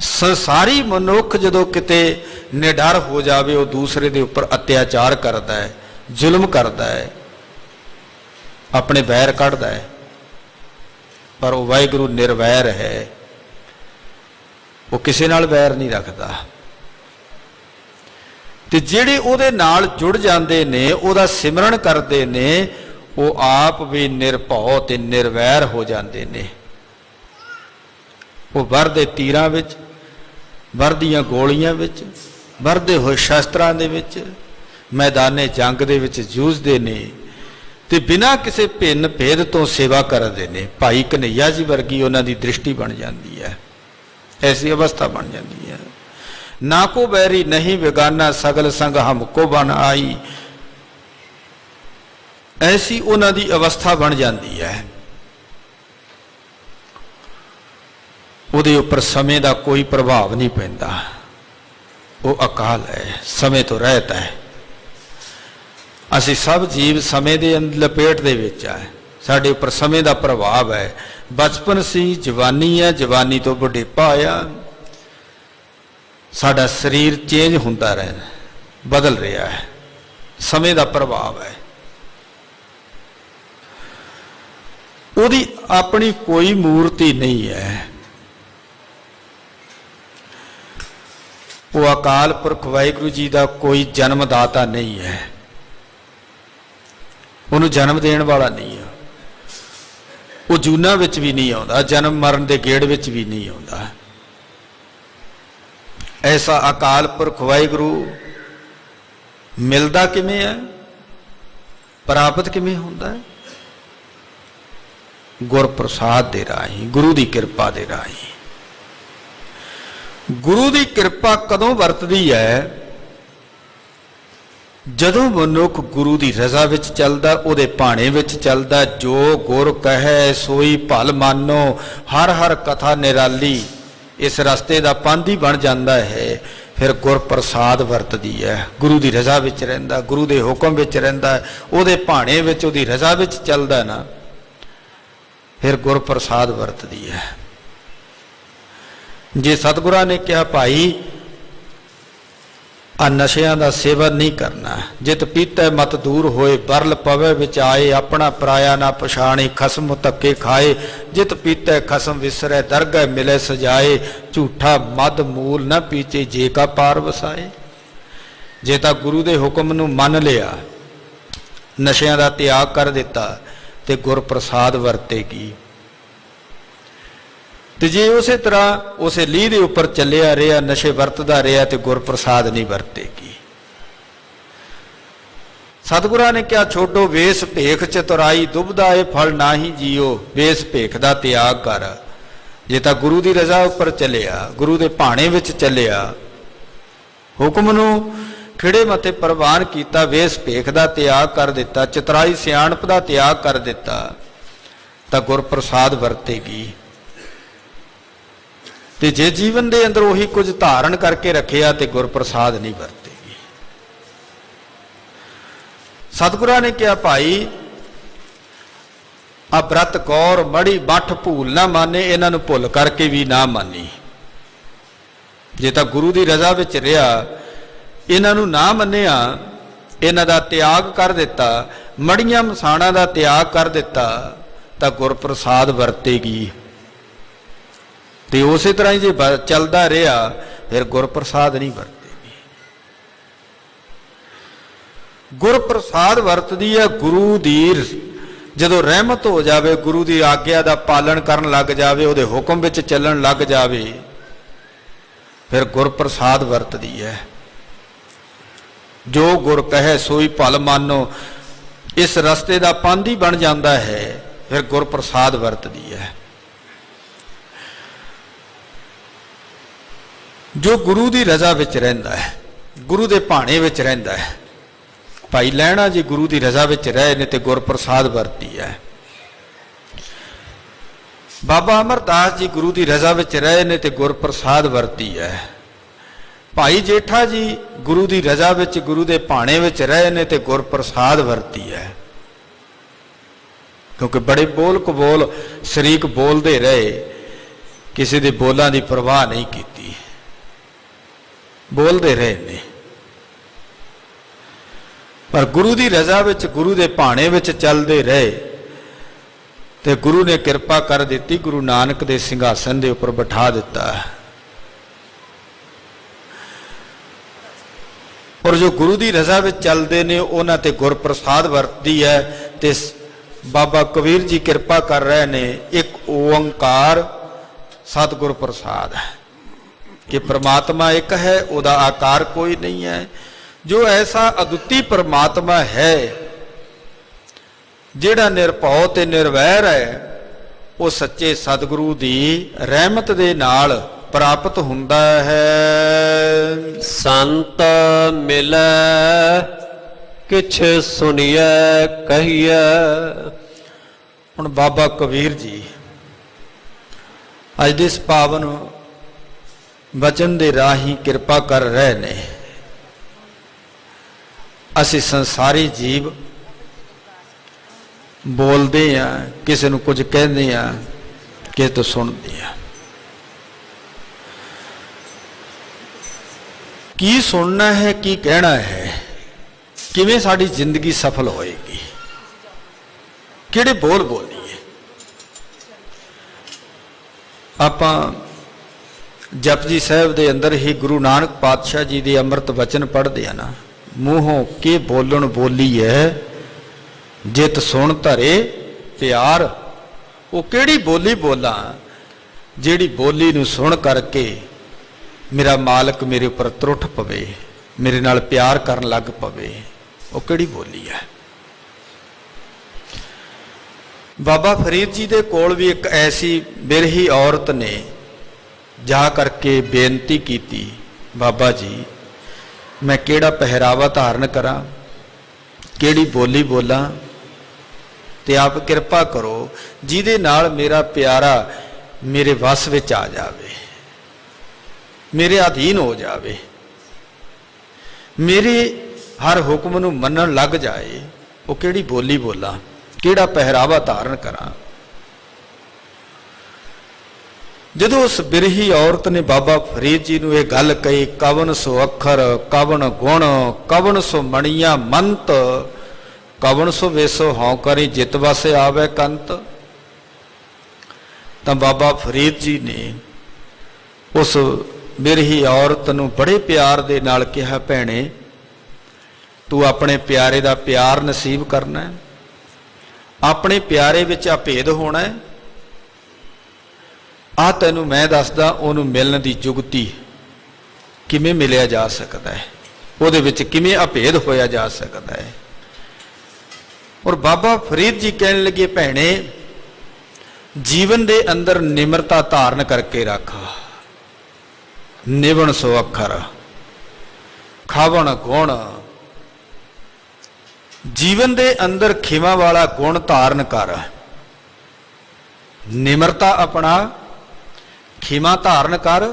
संसारी मनुख जदों किते निडर हो जावे, वो दूसरे दे उपर अत्याचार करता है, जुल्म करता है, अपने वैर कढ़दा है। पर वो वाहिगुरू निर्वैर है, वो किसी नाल वैर नहीं रखता। ते जिहड़े उहदे नाल जुड़ जाते ने, उहदा सिमरन करते ने, वो आप भी निरभौ ते निर्वैर हो जाते ने। वो वर दे तीरां विच, वर दीआं गोलियां विच, वरदे होए शस्त्रां दे विच, मैदाने जंग दे विच जूझदे ने, ਤੇ ਬਿਨਾਂ ਕਿਸੇ ਭਿੰਨ ਭੇਦ ਤੋਂ ਸੇਵਾ ਕਰਦੇ ਨੇ। ਭਾਈ ਕਨ੍ਹਈਆ ਜੀ ਵਰਗੀ ਉਹਨਾਂ ਦੀ ਦ੍ਰਿਸ਼ਟੀ ਬਣ ਜਾਂਦੀ ਹੈ, ਐਸੀ ਅਵਸਥਾ ਬਣ ਜਾਂਦੀ ਹੈ। ਨਾ ਕੋ ਬੈਰੀ ਨਹੀਂ ਬੇਗਾਨਾ, ਸਗਲ ਸੰਗ ਹਮਕੋ ਬਨ ਆਈ, ਐਸੀ ਉਹਨਾਂ ਦੀ ਅਵਸਥਾ ਬਣ ਜਾਂਦੀ ਹੈ। ਉਹਦੇ ਉੱਪਰ ਸਮੇਂ ਦਾ ਕੋਈ ਪ੍ਰਭਾਵ ਨਹੀਂ ਪੈਂਦਾ, ਉਹ ਅਕਾਲ ਹੈ, ਸਮੇਂ ਤੋਂ ਰਹਿਤ ਹੈ। ਅਸੀਂ ਸਭ ਜੀਵ ਸਮੇਂ ਦੇ ਲਪੇਟ ਦੇ ਵਿੱਚ ਆ, ਸਾਡੇ ਉੱਪਰ ਸਮੇਂ ਦਾ ਪ੍ਰਭਾਵ ਹੈ। ਬਚਪਨ ਸੀ, ਜਵਾਨੀ ਹੈ, ਜਵਾਨੀ ਤੋਂ ਬੁਢੇਪਾ ਆਇਆ, ਸਾਡਾ ਸਰੀਰ ਚੇਂਜ ਹੁੰਦਾ ਰਹਿ ਬਦਲ ਰਿਹਾ ਹੈ, ਸਮੇਂ ਦਾ ਪ੍ਰਭਾਵ ਹੈ। ਉਹਦੀ ਆਪਣੀ ਕੋਈ ਮੂਰਤੀ ਨਹੀਂ ਹੈ। ਉਹ ਅਕਾਲ ਪੁਰਖ ਵਾਹਿਗੁਰੂ ਜੀ ਦਾ ਕੋਈ ਜਨਮਦਾਤਾ ਨਹੀਂ ਹੈ, ਉਹਨੂੰ ਜਨਮ ਦੇਣ ਵਾਲਾ ਨਹੀਂ ਹੈ। ਉਹ ਜੂਨਾਂ ਵਿੱਚ ਵੀ ਨਹੀਂ ਆਉਂਦਾ, ਜਨਮ ਮਰਨ ਦੇ ਗੇੜ ਵਿੱਚ ਵੀ ਨਹੀਂ ਆਉਂਦਾ। ਐਸਾ ਅਕਾਲ ਪੁਰਖ ਵਾਹਿਗੁਰੂ ਮਿਲਦਾ ਕਿਵੇਂ ਹੈ, ਪ੍ਰਾਪਤ ਕਿਵੇਂ ਹੁੰਦਾ ਹੈ? ਗੁਰ ਪ੍ਰਸਾਦ ਦੇ ਰਾਹੀਂ, ਗੁਰੂ ਦੀ ਕਿਰਪਾ ਦੇ ਰਾਹੀਂ। ਗੁਰੂ ਦੀ ਕਿਰਪਾ ਕਦੋਂ ਵਰਤਦੀ ਹੈ? ਜਦੋਂ ਮਨੁੱਖ ਗੁਰੂ ਦੀ ਰਜ਼ਾ ਵਿੱਚ ਚੱਲਦਾ, ਉਹਦੇ ਭਾਣੇ ਵਿੱਚ ਚੱਲਦਾ। ਜੋ ਗੁਰ ਕਹੈ ਸੋਈ ਭਲ ਮਾਨੋ, ਹਰ ਹਰ ਕਥਾ ਨਿਰਾਲੀ, ਇਸ ਰਸਤੇ ਦਾ ਪਾਂਧੀ ਬਣ ਜਾਂਦਾ ਹੈ। ਫਿਰ ਗੁਰ ਪ੍ਰਸਾਦ ਵਰਤਦੀ ਹੈ, ਗੁਰੂ ਦੀ ਰਜ਼ਾ ਵਿੱਚ ਰਹਿੰਦਾ, ਗੁਰੂ ਦੇ ਹੁਕਮ ਵਿੱਚ ਰਹਿੰਦਾ, ਉਹਦੇ ਭਾਣੇ ਵਿੱਚ, ਉਹਦੀ ਰਜ਼ਾ ਵਿੱਚ ਚੱਲਦਾ ਨਾ, ਫਿਰ ਗੁਰ ਪ੍ਰਸਾਦ ਵਰਤਦੀ ਹੈ। ਜੇ ਸਤਿਗੁਰਾਂ ਨੇ ਕਿਹਾ ਭਾਈ ਆ ਨਸ਼ਿਆਂ ਦਾ ਸੇਵਨ ਨਹੀਂ ਕਰਨਾ, ਜਿਤ ਪੀਤੈ ਮਤ ਦੂਰ ਹੋਏ, ਬਰਲ ਪਵੇ ਵਿੱਚ ਆਏ, ਆਪਣਾ ਪਰਾਇਆ ਨਾ ਪਛਾਣੇ, ਖਸਮ ਧੱਕੇ ਖਾਏ, ਜਿਤ ਪੀਤੈ ਖਸਮ ਵਿਸਰੈ, ਦਰਗਹਿ ਮਿਲੇ ਸਜਾਏ, ਝੂਠਾ ਮਦ ਮੂਲ ਨਾ ਪੀਚੇ, ਜੇ ਕਾ ਪਾਰ ਵਸਾਏ। ਜੇ ਤਾਂ ਗੁਰੂ ਦੇ ਹੁਕਮ ਨੂੰ ਮੰਨ ਲਿਆ, ਨਸ਼ਿਆਂ ਦਾ ਤਿਆਗ ਕਰ ਦਿੱਤਾ, ਤੇ ਗੁਰ ਪ੍ਰਸਾਦ ਵਰਤੇਗੀ। ਤੇ ਜੇ ਉਸੇ ਤਰ੍ਹਾਂ ਉਸੇ ਲੀਹ ਦੇ ਉੱਪਰ ਚੱਲਿਆ ਰਿਹਾ, ਨਸ਼ੇ ਵਰਤਦਾ ਰਿਹਾ, ਤੇ ਗੁਰ ਪ੍ਰਸਾਦ ਨਹੀਂ ਵਰਤੇਗੀ। ਸਤਿਗੁਰਾਂ ਨੇ ਕਿਹਾ ਛੋਡੋ ਵੇਸ ਭੇਖ ਚਤੁਰਾਈ, ਦੁਬਦਾ ਇਹ ਫਲ ਨਾਹੀ ਜੀਓ, ਵੇਸ ਭੇਖ ਦਾ ਤਿਆਗ ਕਰ। ਜੇ ਤਾਂ ਗੁਰੂ ਦੀ ਰਜ਼ਾ ਉੱਪਰ ਚੱਲਿਆ, ਗੁਰੂ ਦੇ ਭਾਣੇ ਵਿੱਚ ਚੱਲਿਆ, ਹੁਕਮ ਨੂੰ ਖਿੜੇ ਮੱਥੇ ਪ੍ਰਵਾਨ ਕੀਤਾ, ਵੇਸ ਭੇਖ ਦਾ ਤਿਆਗ ਕਰ ਦਿੱਤਾ, ਚਤੁਰਾਈ ਸਿਆਣਪ ਦਾ ਤਿਆਗ ਕਰ ਦਿੱਤਾ, ਤਾਂ ਗੁਰ ਪ੍ਰਸਾਦ ਵਰਤੇਗੀ। ਤੇ ਜੇ ਜੀਵਨ ਦੇ ਅੰਦਰ ਉਹੀ ਕੁਝ ਧਾਰਨ ਕਰਕੇ ਰੱਖਿਆ, ਤੇ ਗੁਰ ਪ੍ਰਸਾਦ ਨਹੀਂ ਵਰਤੇਗੀ। ਸਤਿਗੁਰਾਂ ਨੇ ਕਿਹਾ ਭਾਈ ਆ ਬ੍ਰਤ ਕੌਰ ਮੜੀ ਬੱਠ ਭੂਲ ਨਾ ਮਾਨੇ, ਇਹਨਾਂ ਨੂੰ ਭੁੱਲ ਕਰਕੇ ਵੀ ਨਾ ਮਾਨੀ। ਜੇ ਤਾਂ ਗੁਰੂ ਦੀ ਰਜ਼ਾ ਵਿੱਚ ਰਿਹਾ, ਇਹਨਾਂ ਨੂੰ ਨਾ ਮੰਨਿਆ, ਇਹਨਾਂ ਦਾ ਤਿਆਗ ਕਰ ਦਿੱਤਾ, ਮੜੀਆਂ ਮਸਾਣਾ ਦਾ ਤਿਆਗ ਕਰ ਦਿੱਤਾ, ਤਾਂ ਗੁਰ ਪ੍ਰਸਾਦ ਵਰਤੇਗੀ। ਤੇ ਉਸੇ ਤਰ੍ਹਾਂ ਹੀ ਜੇ ਚੱਲਦਾ ਰਿਹਾ, ਫਿਰ ਗੁਰ ਪ੍ਰਸਾਦ ਨਹੀਂ ਵਰਤੇਗੀ। ਗੁਰ ਪ੍ਰਸਾਦ ਵਰਤਦੀ ਹੈ ਗੁਰੂ ਦੀ, ਜਦੋਂ ਰਹਿਮਤ ਹੋ ਜਾਵੇ, ਗੁਰੂ ਦੀ ਆਗਿਆ ਦਾ ਪਾਲਣ ਕਰਨ ਲੱਗ ਜਾਵੇ, ਉਹਦੇ ਹੁਕਮ ਵਿੱਚ ਚੱਲਣ ਲੱਗ ਜਾਵੇ, ਫਿਰ ਗੁਰ ਪ੍ਰਸਾਦ ਵਰਤਦੀ ਹੈ। ਜੋ ਗੁਰ ਕਹੈ ਸੋਈ ਭਲ ਮਾਨੋ, ਇਸ ਰਸਤੇ ਦਾ ਪਾਂਧੀ ਬਣ ਜਾਂਦਾ ਹੈ, ਫਿਰ ਗੁਰ ਪ੍ਰਸਾਦ ਵਰਤਦੀ ਹੈ। ਜੋ ਗੁਰੂ ਦੀ ਰਜ਼ਾ ਵਿੱਚ ਰਹਿੰਦਾ ਹੈ, ਗੁਰੂ ਦੇ ਭਾਣੇ ਵਿੱਚ ਰਹਿੰਦਾ ਹੈ। ਭਾਈ ਲਹਿਣਾ ਜੀ ਗੁਰੂ ਦੀ ਰਜ਼ਾ ਵਿੱਚ ਰਹੇ ਨੇ, ਤੇ ਗੁਰ ਪ੍ਰਸਾਦ ਵਰਤੀ ਹੈ। ਬਾਬਾ ਅਮਰਦਾਸ ਜੀ ਗੁਰੂ ਦੀ ਰਜ਼ਾ ਵਿੱਚ ਰਹੇ ਨੇ, ਤੇ ਗੁਰ ਪ੍ਰਸਾਦ ਵਰਤੀ ਹੈ। ਭਾਈ ਜੇਠਾ ਜੀ ਗੁਰੂ ਦੀ ਰਜ਼ਾ ਵਿੱਚ, ਗੁਰੂ ਦੇ ਭਾਣੇ ਵਿੱਚ ਰਹੇ ਨੇ, ਤੇ ਗੁਰ ਪ੍ਰਸਾਦ ਵਰਤੀ ਹੈ। ਕਿਉਂਕਿ ਬੜੇ ਬੋਲ ਕਬੋਲ ਸ਼ਰੀਕ ਬੋਲਦੇ ਰਹੇ, ਕਿਸੇ ਦੇ ਬੋਲਾਂ ਦੀ ਪਰਵਾਹ ਨਹੀਂ ਕੀਤੀ, ਬੋਲਦੇ ਰਹੇ ਨੇ। ਪਰ ਗੁਰੂ ਦੀ ਰਜ਼ਾ ਵਿੱਚ, ਗੁਰੂ ਦੇ ਭਾਣੇ ਵਿੱਚ ਚੱਲਦੇ ਰਹੇ, ਤੇ ਗੁਰੂ ਨੇ ਕਿਰਪਾ ਕਰ ਦਿੱਤੀ, ਗੁਰੂ ਨਾਨਕ ਦੇ ਸਿੰਘਾਸਨ ਦੇ ਉੱਪਰ ਬਿਠਾ ਦਿੱਤਾ। ਔਰ ਜੋ ਗੁਰੂ ਦੀ ਰਜ਼ਾ ਵਿੱਚ ਚੱਲਦੇ ਨੇ, ਉਹਨਾਂ ਤੇ ਗੁਰ ਪ੍ਰਸਾਦ ਵਰਤਦੀ ਹੈ। ਤੇ ਬਾਬਾ ਕਬੀਰ ਜੀ ਕਿਰਪਾ ਕਰ ਰਹੇ ਨੇ, ਇੱਕ ਓੰਕਾਰ ਸਤਿਗੁਰ ਪ੍ਰਸਾਦ ਹੈ, ਕਿ ਪ੍ਰਮਾਤਮਾ ਇੱਕ ਹੈ, ਉਹਦਾ ਆਕਾਰ ਕੋਈ ਨਹੀਂ ਹੈ। ਜੋ ਐਸਾ ਅਦੁੱਤੀ ਪਰਮਾਤਮਾ ਹੈ, ਜਿਹੜਾ ਨਿਰਭਉ ਤੇ ਨਿਰਵੈਰ ਹੈ ਉਹ ਸੱਚੇ ਸਤਿਗੁਰੂ ਦੀ ਰਹਿਮਤ ਦੇ ਨਾਲ ਪ੍ਰਾਪਤ ਹੁੰਦਾ ਹੈ। ਸੰਤ ਮਿਲੈ ਕਿਛ ਸੁਣੀਐ ਕਹੀਐ। ਹੁਣ ਬਾਬਾ ਕਬੀਰ ਜੀ ਅੱਜ ਦੇ ਇਸ ਪਾਵਨ ਵਚਨ ਦੇ ਰਾਹੀਂ ਕਿਰਪਾ ਕਰ ਰਹੇ ਨੇ। ਅਸੀਂ ਸੰਸਾਰੀ ਜੀਵ ਬੋਲਦੇ ਆ, ਕਿਸੇ ਨੂੰ ਕੁਝ ਕਹਿੰਦੇ ਆ, ਕਿਸੇ ਤੋਂ ਸੁਣਦੇ ਆ। ਕੀ ਸੁਣਨਾ ਹੈ, ਕੀ ਕਹਿਣਾ ਹੈ, ਕਿਵੇਂ ਸਾਡੀ ਜ਼ਿੰਦਗੀ ਸਫਲ ਹੋਏਗੀ, ਕਿਹੜੇ ਬੋਲ ਬੋਲੀਏ। ਆਪਾਂ ਜਪਜੀ ਸਾਹਿਬ ਦੇ ਅੰਦਰ ਹੀ ਗੁਰੂ ਨਾਨਕ ਪਾਤਸ਼ਾਹ ਜੀ ਦੇ ਅੰਮ੍ਰਿਤ ਵਚਨ ਪੜ੍ਹਦੇ ਆ ਨਾ, ਮੂੰਹੋਂ ਕੇ ਬੋਲਣ ਬੋਲੀ ਹੈ ਜਿਤ ਸੁਣ ਧਰੇ ਪਿਆਰ। ਉਹ ਕਿਹੜੀ ਬੋਲੀ ਬੋਲਾਂ ਜਿਹੜੀ ਬੋਲੀ ਨੂੰ ਸੁਣ ਕਰਕੇ ਮੇਰਾ ਮਾਲਕ ਮੇਰੇ ਉੱਪਰ ਤਰੁੱਠ ਪਵੇ, ਮੇਰੇ ਨਾਲ ਪਿਆਰ ਕਰਨ ਲੱਗ ਪਵੇ। ਉਹ ਕਿਹੜੀ ਬੋਲੀ ਹੈ। ਬਾਬਾ ਫਰੀਦ ਜੀ ਦੇ ਕੋਲ ਵੀ ਇੱਕ ਐਸੀ ਬਿਰਹੀ ਔਰਤ ਨੇ ਜਾ ਕਰਕੇ ਬੇਨਤੀ ਕੀਤੀ, ਬਾਬਾ ਜੀ ਮੈਂ ਕਿਹੜਾ ਪਹਿਰਾਵਾ ਧਾਰਨ ਕਰਾਂ, ਕਿਹੜੀ ਬੋਲੀ ਬੋਲਾਂ, ਤੇ ਆਪ ਕਿਰਪਾ ਕਰੋ ਜਿਹਦੇ ਨਾਲ ਮੇਰਾ ਪਿਆਰਾ ਮੇਰੇ ਵਸ ਵਿੱਚ ਆ ਜਾਵੇ, ਮੇਰੇ ਅਧੀਨ ਹੋ ਜਾਵੇ, ਮੇਰੇ ਹਰ ਹੁਕਮ ਨੂੰ ਮੰਨਣ ਲੱਗ ਜਾਏ। ਉਹ ਕਿਹੜੀ ਬੋਲੀ ਬੋਲਾਂ, ਕਿਹੜਾ ਪਹਿਰਾਵਾ ਧਾਰਨ ਕਰਾਂ। ਜਦੋਂ ਉਸ ਬਿਰਹੀ ਔਰਤ ਨੇ ਬਾਬਾ ਫਰੀਦ ਜੀ ਨੂੰ ਇਹ ਗੱਲ ਕਹੀ, ਕਵਨ ਸੋ ਅੱਖਰ ਕਵਨ ਗੁਣ ਕਵਨ ਸੋ ਮਣੀਆਂ ਮੰਤ ਕਵਨ ਸੋ ਵੇਸੋ ਹਉ ਕਰੀ ਜਿਤ ਵਸ ਆਵੇ ਕੰਤ, ਤਾਂ ਬਾਬਾ ਫਰੀਦ ਜੀ ਨੇ ਉਸ ਬਿਰਹੀ ਔਰਤ ਨੂੰ ਬੜੇ ਪਿਆਰ ਦੇ ਨਾਲ ਕਿਹਾ, ਭੈਣੇ ਤੂੰ ਆਪਣੇ ਪਿਆਰੇ ਦਾ ਪਿਆਰ ਨਸੀਬ ਕਰਨਾ ਹੈ, ਆਪਣੇ ਪਿਆਰੇ ਵਿੱਚ ਅਭੇਦ ਹੋਣਾ ਹੈ। ਆ ਤੈਨੂੰ ਮੈਂ ਦੱਸਦਾ, ਉਹਨੂੰ ਮਿਲਣ ਦੀ ਜੁਗਤੀ ਕਿਵੇਂ ਮਿਲਿਆ ਜਾ ਸਕਦਾ ਹੈ, ਉਹਦੇ ਵਿੱਚ ਕਿਵੇਂ ਅਭੇਦ ਹੋਇਆ ਜਾ ਸਕਦਾ ਹੈ। ਔਰ ਬਾਬਾ ਫਰੀਦ ਜੀ ਕਹਿਣ ਲੱਗੇ, ਭੈਣੇ ਜੀਵਨ ਦੇ ਅੰਦਰ ਨਿਮਰਤਾ ਧਾਰਨ ਕਰਕੇ ਰੱਖ। ਨਿਵਣ ਸੋ ਅੱਖਰ ਖਾਵਣ ਗੁਣ, ਜੀਵਨ ਦੇ ਅੰਦਰ ਖਿਮਾ ਵਾਲਾ ਗੁਣ ਧਾਰਨ ਕਰ। ਨਿਮਰਤਾ ਆਪਣਾ, ਖਿਮਾ ਧਾਰਨ ਕਰ।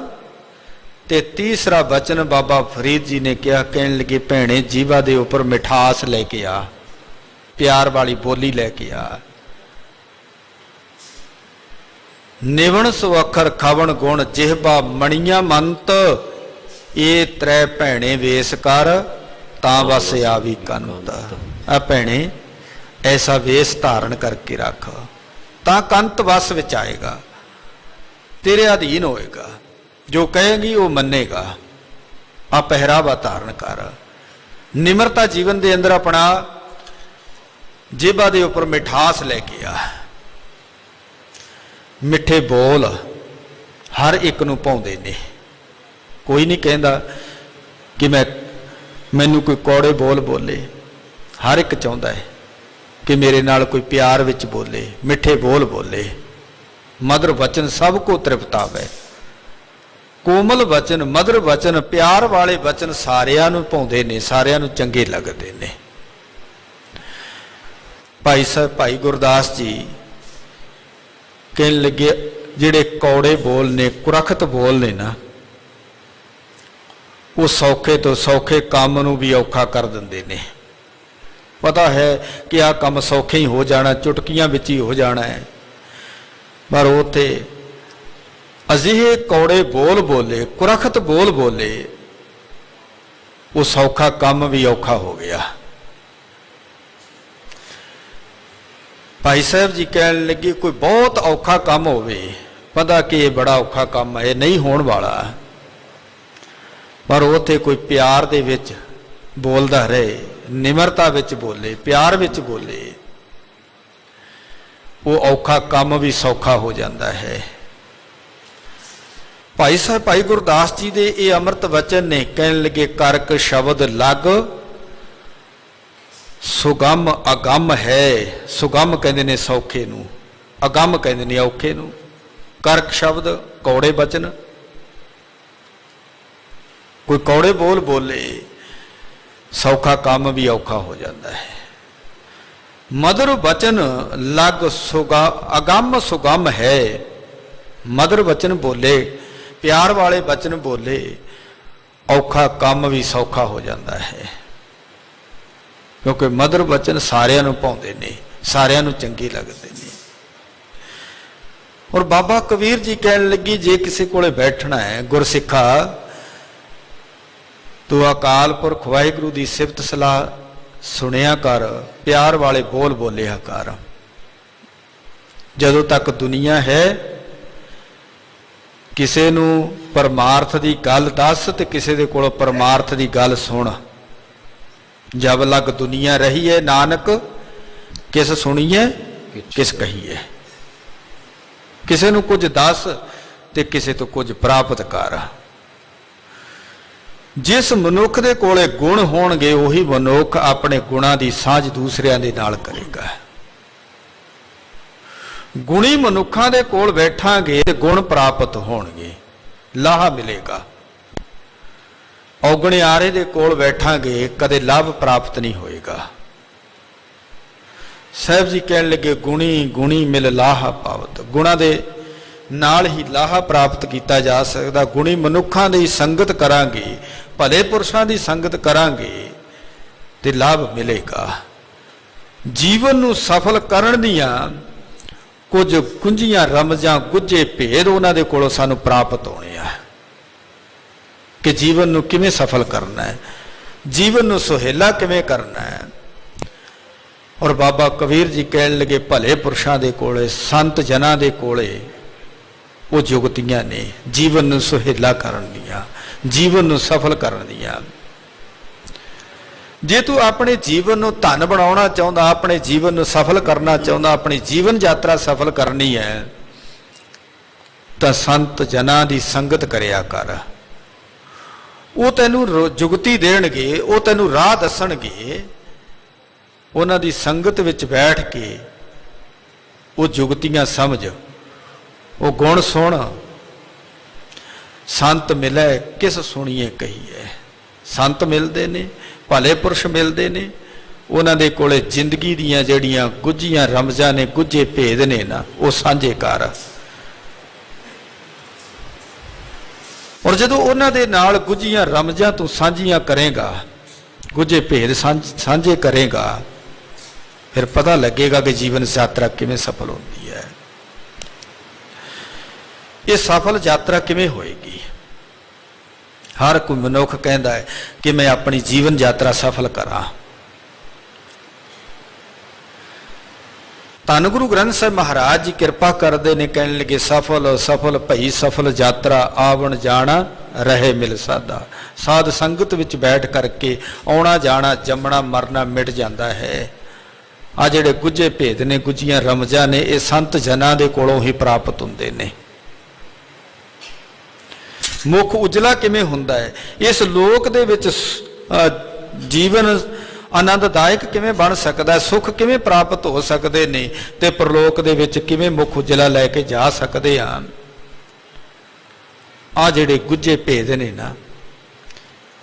ਤੇ ਤੀਸਰਾ ਬਚਨ ਬਾਬਾ ਫਰੀਦ ਜੀ ਨੇ ਕਿਹਾ, ਕਹਿਣ ਲੱਗੇ, ਭੈਣੇ ਜੀਵਾ ਦੇ ਉੱਪਰ ਮਿਠਾਸ ਲੈ ਕੇ ਆ, ਪਿਆਰ ਵਾਲੀ ਬੋਲੀ ਲੈ ਕੇ ਆ। ਨਿਵਣ ਸੋ ਅੱਖਰ ਖਾਵਣ ਗੁਣ ਜਿਹਬਾ ਮਣੀਆਂ ਮੰਤ, ਇਹ ਤ੍ਰੈ ਭੈਣੇ ਵੇਸ ਕਰ ਤਾਂ ਵਸ ਆਵੀ ਕੰਤ। ਆ ਭੈਣੇ ਐਸਾ ਵੇਸ ਧਾਰਨ ਕਰਕੇ ਰੱਖ ਤਾਂ ਕੰਤ ਵਸ ਵਿੱਚ ਆਏਗਾ, ਤੇਰੇ ਅਧੀਨ ਹੋਏਗਾ, ਜੋ ਕਹੇਗੀ ਉਹ ਮੰਨੇਗਾ। ਆ ਪਹਿਰਾਵਾ ਧਾਰਨ ਕਰ। ਨਿਮਰਤਾ ਜੀਵਨ ਦੇ ਅੰਦਰ ਆਪਣਾ, ਜੇਬਾਂ ਦੇ ਉੱਪਰ ਮਿਠਾਸ ਲੈ ਕੇ ਆ। ਮਿੱਠੇ ਬੋਲ ਹਰ ਇੱਕ ਨੂੰ ਭਾਉਂਦੇ ਨੇ। ਕੋਈ ਨਹੀਂ ਕਹਿੰਦਾ ਕਿ ਮੈਨੂੰ ਕੋਈ ਕੌੜੇ ਬੋਲ ਬੋਲੇ। ਹਰ ਇੱਕ ਚਾਹੁੰਦਾ ਹੈ ਕਿ ਮੇਰੇ ਨਾਲ ਕੋਈ ਪਿਆਰ ਵਿੱਚ ਬੋਲੇ, ਮਿੱਠੇ ਬੋਲ ਬੋਲੇ। ਮਧੁਰ ਵਚਨ ਸਭ ਕੋ ਤ੍ਰਿਪਤਾਵੇ। ਕੋਮਲ ਵਚਨ, ਮਧੁਰ ਵਚਨ, ਪਿਆਰ ਵਾਲੇ ਵਚਨ ਸਾਰਿਆਂ ਨੂੰ ਭਾਉਂਦੇ ਨੇ, ਸਾਰਿਆਂ ਨੂੰ ਚੰਗੇ ਲੱਗਦੇ ਨੇ। ਭਾਈ ਗੁਰਦਾਸ ਜੀ ਕਹਿਣ ਲੱਗੇ, ਜਿਹੜੇ ਕੌੜੇ ਬੋਲ ਨੇ, ਕੁਰਖਤ ਬੋਲ ਨੇ ਨਾ, ਉਹ ਸੌਖੇ ਤੋਂ ਸੌਖੇ ਕੰਮ ਨੂੰ ਵੀ ਔਖਾ ਕਰ ਦਿੰਦੇ ਨੇ। ਪਤਾ ਹੈ ਕਿ ਆਹ ਕੰਮ ਸੌਖੇ ਹੀ ਹੋ ਜਾਣਾ, ਚੁਟਕੀਆਂ ਵਿੱਚ ਹੀ ਹੋ ਜਾਣਾ ਹੈ, ਪਰ ਉੱਥੇ ਅਜਿਹੇ ਕੌੜੇ ਬੋਲ ਬੋਲੇ, ਕੁਰਖਤ ਬੋਲ ਬੋਲੇ, ਉਹ ਸੌਖਾ ਕੰਮ ਵੀ ਔਖਾ ਹੋ ਗਿਆ। ਭਾਈ ਸਾਹਿਬ ਜੀ ਕਹਿਣ ਲੱਗੇ, ਕੋਈ ਬਹੁਤ ਔਖਾ ਕੰਮ ਹੋਵੇ, ਪਤਾ ਕਿ ਇਹ ਬੜਾ ਔਖਾ ਕੰਮ ਹੈ, ਇਹ ਨਹੀਂ ਹੋਣ ਵਾਲਾ, ਪਰ ਉੱਥੇ ਕੋਈ ਪਿਆਰ ਦੇ ਵਿੱਚ ਬੋਲਦਾ ਰਹੇ, ਨਿਮਰਤਾ ਵਿੱਚ ਬੋਲੇ, ਪਿਆਰ ਵਿੱਚ ਬੋਲੇ, ਉਹ ਔਖਾ ਕੰਮ ਵੀ ਸੌਖਾ ਹੋ ਜਾਂਦਾ ਹੈ। ਭਾਈ ਗੁਰਦਾਸ ਜੀ ਦੇ ਇਹ ਅੰਮ੍ਰਿਤ ਵਚਨ ਨੇ। ਕਹਿਣ ਲੱਗੇ, ਕਰਕ ਸ਼ਬਦ ਲੱਗ ਸੁਗਮ ਅਗੰਮ ਹੈ। ਸੁਗਮ ਕਹਿੰਦੇ ਨੇ ਸੌਖੇ ਨੂੰ, ਅਗੰਮ ਕਹਿੰਦੇ ਨੇ ਔਖੇ ਨੂੰ। ਕਰਕ ਸ਼ਬਦ ਕੌੜੇ ਬਚਨ, ਕੋਈ ਕੌੜੇ ਬੋਲ ਬੋਲੇ ਸੌਖਾ ਕੰਮ ਵੀ ਔਖਾ ਹੋ ਜਾਂਦਾ ਹੈ। ਮਧੁਰ ਬਚਨ ਲਗ ਅਗੰਮ ਸੁਗਮ ਹੈ। ਮਧੁਰ ਬਚਨ ਬੋਲੇ, ਪਿਆਰ ਵਾਲੇ ਬਚਨ ਬੋਲੇ, ਔਖਾ ਕੰਮ ਵੀ ਸੌਖਾ ਹੋ ਜਾਂਦਾ ਹੈ। ਕਿਉਂਕਿ ਮਧੁਰ ਬਚਨ ਸਾਰਿਆਂ ਨੂੰ ਭਾਉਂਦੇ ਨੇ, ਸਾਰਿਆਂ ਨੂੰ ਚੰਗੇ ਲੱਗਦੇ ਨੇ। ਔਰ ਬਾਬਾ ਕਬੀਰ ਜੀ ਕਹਿਣ ਲੱਗੀ, ਜੇ ਕਿਸੇ ਕੋਲੇ ਬੈਠਣਾ ਹੈ ਗੁਰਸਿੱਖਾ, ਤੂੰ ਅਕਾਲ ਪੁਰਖ ਵਾਹਿਗੁਰੂ ਦੀ ਸਿਫਤ ਸਲਾਹ ਸੁਣਿਆ ਕਰ, ਪਿਆਰ ਵਾਲੇ ਬੋਲ ਬੋਲਿਆ ਕਰ। ਜਦੋਂ ਤੱਕ ਦੁਨੀਆ ਹੈ ਕਿਸੇ ਨੂੰ ਪਰਮਾਰਥ ਦੀ ਗੱਲ ਦੱਸ ਤੇ ਕਿਸੇ ਦੇ ਕੋਲੋਂ ਪਰਮਾਰਥ ਦੀ ਗੱਲ ਸੁਣ। ਜਬ ਲਗ ਦੁਨੀਆ ਰਹੀ ਹੈ ਨਾਨਕ, ਕਿਸ ਸੁਣੀਏ ਕਿਸ ਕਹੀਏ। ਕਿਸੇ ਨੂੰ ਕੁਝ ਦੱਸ ਤੇ ਕਿਸੇ ਤੋਂ ਕੁਝ ਪ੍ਰਾਪਤ ਕਰ। ਜਿਸ ਮਨੁੱਖ ਦੇ ਕੋਲੇ ਗੁਣ ਹੋਣਗੇ ਉਹੀ ਮਨੁੱਖ ਆਪਣੇ ਗੁਣਾਂ ਦੀ ਸਾਂਝ ਦੂਸਰਿਆਂ ਦੇ ਨਾਲ ਕਰੇਗਾ। ਗੁਣੀ ਮਨੁੱਖਾਂ ਦੇ ਕੋਲ ਬੈਠਾਂਗੇ ਤੇ ਗੁਣ ਪ੍ਰਾਪਤ ਹੋਣਗੇ, ਲਾਹਾ ਮਿਲੇਗਾ। ਔਗਣਿਆਰੇ ਦੇ ਕੋਲ ਬੈਠਾਂਗੇ ਕਦੇ ਲਾਭ ਪ੍ਰਾਪਤ ਨਹੀਂ ਹੋਏਗਾ। ਸਾਹਿਬ ਜੀ ਕਹਿਣ ਲੱਗੇ, ਗੁਣੀ ਗੁਣੀ ਮਿਲ ਲਾਹਾ ਪਾਵਤ। ਗੁਣਾਂ ਦੇ ਨਾਲ ਹੀ ਲਾਹਾ ਪ੍ਰਾਪਤ ਕੀਤਾ ਜਾ ਸਕਦਾ। ਗੁਣੀ ਮਨੁੱਖਾਂ ਦੀ ਸੰਗਤ ਕਰਾਂਗੇ, ਭਲੇ ਪੁਰਸ਼ਾਂ ਦੀ ਸੰਗਤ ਕਰਾਂਗੇ ਤੇ ਲਾਭ ਮਿਲੇਗਾ। ਜੀਵਨ ਨੂੰ ਸਫਲ ਕਰਨ ਦੀਆਂ ਕੁਝ ਕੁੰਜੀਆਂ ਰਮਜ਼ਾਂ, ਗੁੱਝੇ ਭੇਦ ਉਹਨਾਂ ਦੇ ਕੋਲੋਂ ਸਾਨੂੰ ਪ੍ਰਾਪਤ ਹੋਣੇ ਆ ਕਿ ਜੀਵਨ ਨੂੰ ਕਿਵੇਂ ਸਫਲ ਕਰਨਾ ਹੈ, ਜੀਵਨ ਨੂੰ ਸੁਹੇਲਾ ਕਿਵੇਂ ਕਰਨਾ ਹੈ। ਔਰ ਬਾਬਾ ਕਬੀਰ ਜੀ ਕਹਿਣ ਲੱਗੇ, ਭਲੇ ਪੁਰਸ਼ਾਂ ਦੇ ਕੋਲੇ, ਸੰਤ ਜਨਾਂ ਦੇ ਕੋਲੇ ਉਹ ਜੁਗਤੀਆਂ ਨੇ ਜੀਵਨ ਨੂੰ ਸੁਹੇਲਾ ਕਰਨ ਦੀਆਂ, ਜੀਵਨ ਨੂੰ ਸਫਲ ਕਰਨ ਦੀਆਂ। ਜੇ ਤੂੰ ਆਪਣੇ ਜੀਵਨ ਨੂੰ ਧਨ ਬਣਾਉਣਾ ਚਾਹੁੰਦਾ, ਆਪਣੇ ਜੀਵਨ ਨੂੰ ਸਫਲ ਕਰਨਾ ਚਾਹੁੰਦਾ, ਆਪਣੀ ਜੀਵਨ ਯਾਤਰਾ ਸਫਲ ਕਰਨੀ ਹੈ, ਤਾਂ ਸੰਤ ਜਨਾਂ ਦੀ ਸੰਗਤ ਕਰਿਆ ਕਰ। ਉਹ ਤੈਨੂੰ ਜੁਗਤੀ ਦੇਣਗੇ, ਉਹ ਤੈਨੂੰ ਰਾਹ ਦੱਸਣਗੇ। ਉਹਨਾਂ ਦੀ ਸੰਗਤ ਵਿੱਚ ਬੈਠ ਕੇ ਉਹ ਜੁਗਤੀਆਂ ਸਮਝ, ਉਹ ਗੁਣ ਸੁਣ। ਸੰਤ ਮਿਲੇ ਕਿਸ ਸੁਣੀਏ ਕਹੀਏ। ਸੰਤ ਮਿਲਦੇ ਨੇ, ਭਲੇ ਪੁਰਸ਼ ਮਿਲਦੇ ਨੇ, ਉਹਨਾਂ ਦੇ ਕੋਲੇ ਜ਼ਿੰਦਗੀ ਦੀਆਂ ਜਿਹੜੀਆਂ ਗੁੱਝੀਆਂ ਰਮਜ਼ਾਂ ਨੇ, ਗੁੱਝੇ ਭੇਦ ਨੇ ਨਾ, ਉਹ ਸਾਂਝੇ ਕਰ। ਔਰ ਜਦੋਂ ਉਹਨਾਂ ਦੇ ਨਾਲ ਗੁੱਝੀਆਂ ਰਮਜ਼ਾਂ ਤੂੰ ਸਾਂਝੀਆਂ ਕਰੇਗਾ, ਗੁੱਝੇ ਭੇਦ ਸਾਂਝੇ ਕਰੇਗਾ, ਫਿਰ ਪਤਾ ਲੱਗੇਗਾ ਕਿ ਜੀਵਨ ਯਾਤਰਾ ਕਿਵੇਂ ਸਫਲ ਹੁੰਦੀ ਹੈ। ਇਹ ਸਫਲ ਯਾਤਰਾ ਕਿਵੇਂ ਹੋਏਗੀ? ਹਰ ਕੋਈ ਮਨੁੱਖ ਕਹਿੰਦਾ ਹੈ ਕਿ ਮੈਂ ਆਪਣੀ ਜੀਵਨ ਯਾਤਰਾ ਸਫਲ ਕਰਾਂ। ਧੰਨ ਗੁਰੂ ਗ੍ਰੰਥ ਸਾਹਿਬ ਮਹਾਰਾਜ ਜੀ ਕਿਰਪਾ ਕਰਦੇ ਨੇ, ਕਹਿਣ ਲੱਗੇ, ਸਫਲ ਸਫਲ ਭਈ ਸਫਲ ਯਾਤਰਾ, ਆਵਣ ਜਾਣਾ ਰਹੇ ਮਿਲ ਸਾਦਾ। ਸਾਧ ਸੰਗਤ ਵਿੱਚ ਬੈਠ ਕਰਕੇ ਆਉਣਾ ਜਾਣਾ, ਜੰਮਣਾ ਮਰਨਾ ਮਿਟ ਜਾਂਦਾ ਹੈ। ਆ ਜਿਹੜੇ ਗੁੱਝੇ ਭੇਦ ਨੇ, ਗੁੱਝੀਆਂ ਰਮਜ਼ਾਂ ਨੇ, ਇਹ ਸੰਤ ਜਨਾਂ ਦੇ ਕੋਲੋਂ ਹੀ ਪ੍ਰਾਪਤ ਹੁੰਦੇ ਨੇ। ਮੁੱਖ ਉਜਲਾ ਕਿਵੇਂ ਹੁੰਦਾ ਹੈ, ਇਸ ਲੋਕ ਦੇ ਵਿੱਚ ਜੀਵਨ ਆਨੰਦਦਾਇਕ ਕਿਵੇਂ ਬਣ ਸਕਦਾ, ਸੁੱਖ ਕਿਵੇਂ ਪ੍ਰਾਪਤ ਹੋ ਸਕਦੇ ਨੇ, ਤੇ ਪ੍ਰਲੋਕ ਦੇ ਵਿੱਚ ਕਿਵੇਂ ਮੁੱਖ ਉਜਲਾ ਲੈ ਕੇ ਜਾ ਸਕਦੇ ਹਾਂ। ਆ ਜਿਹੜੇ ਗੁੱਝੇ ਭੇਦ ਨੇ ਨਾ,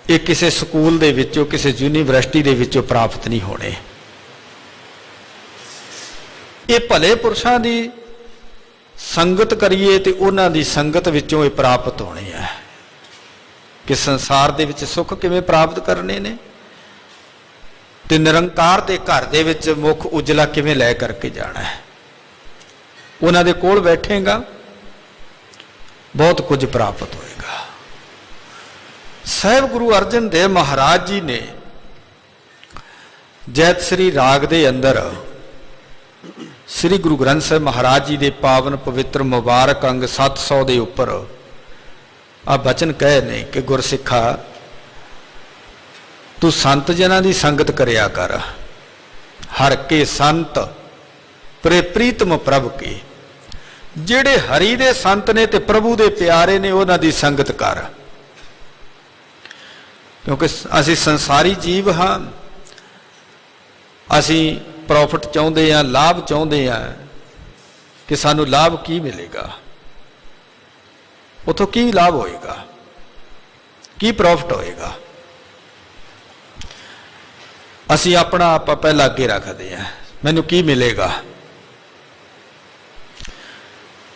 ਇਹ ਕਿਸੇ ਸਕੂਲ ਦੇ ਵਿੱਚੋਂ, ਕਿਸੇ ਯੂਨੀਵਰਸਿਟੀ ਦੇ ਵਿੱਚੋਂ ਪ੍ਰਾਪਤ ਨਹੀਂ ਹੋਣੇ। ਇਹ ਭਲੇ ਪੁਰਸ਼ਾਂ ਦੀ ਸੰਗਤ ਕਰੀਏ ਤੇ ਉਹਨਾਂ ਦੀ ਸੰਗਤ ਵਿੱਚੋਂ ਇਹ ਪ੍ਰਾਪਤ ਹੋਣੇ ਆ ਕਿ ਸੰਸਾਰ ਦੇ ਵਿੱਚ ਸੁੱਖ ਕਿਵੇਂ ਪ੍ਰਾਪਤ ਕਰਨੇ ਨੇ, ਤੇ ਨਿਰੰਕਾਰ ਦੇ ਘਰ ਦੇ ਵਿੱਚ ਮੁੱਖ ਉਜਲਾ ਕਿਵੇਂ ਲੈ ਕਰਕੇ ਜਾਣਾ ਹੈ। ਉਹਨਾਂ ਦੇ ਕੋਲ ਬੈਠੇਗਾ, ਬਹੁਤ ਕੁਝ ਪ੍ਰਾਪਤ ਹੋਏਗਾ। ਸਾਹਿਬ ਗੁਰੂ ਅਰਜਨ ਦੇਵ ਮਹਾਰਾਜ ਜੀ ਨੇ ਜੈਤ ਸ੍ਰੀ ਰਾਗ ਦੇ ਅੰਦਰ ਸ੍ਰੀ ਗੁਰੂ ਗ੍ਰੰਥ ਸਾਹਿਬ ਮਹਾਰਾਜ ਜੀ ਦੇ ਪਾਵਨ ਪਵਿੱਤਰ ਮੁਬਾਰਕ ਅੰਗ 700 ਦੇ ਉੱਪਰ ਆ ਬਚਨ ਕਹੇ ਨੇ ਕਿ ਗੁਰਸਿੱਖਾ, ਤੂੰ ਸੰਤ ਜਨਾਂ ਦੀ ਸੰਗਤ ਕਰਿਆ ਕਰ। ਹਰ ਕੇ ਸੰਤ ਪ੍ਰੇ ਪ੍ਰੀਤਮ ਪ੍ਰਭ ਕੇ। ਜਿਹੜੇ ਹਰੀ ਦੇ ਸੰਤ ਨੇ ਤੇ ਪ੍ਰਭੂ ਦੇ ਪਿਆਰੇ ਨੇ, ਉਹਨਾਂ ਦੀ ਸੰਗਤ ਕਰ। ਕਿਉਂਕਿ ਅਸੀਂ ਸੰਸਾਰੀ ਜੀਵ ਹਾਂ, ਅਸੀਂ ਪ੍ਰੋਫਿਟ ਚਾਹੁੰਦੇ ਹਾਂ, ਲਾਭ ਚਾਹੁੰਦੇ ਹਾਂ ਕਿ ਸਾਨੂੰ ਲਾਭ ਕੀ ਮਿਲੇਗਾ, ਉਥੋਂ ਕੀ ਲਾਭ ਹੋਏਗਾ, ਕੀ ਪ੍ਰੋਫਿਟ ਹੋਏਗਾ। ਅਸੀਂ ਆਪਣਾ ਆਪ ਪਹਿਲਾਂ ਅੱਗੇ ਰੱਖਦੇ ਹਾਂ, ਮੈਨੂੰ ਕੀ ਮਿਲੇਗਾ।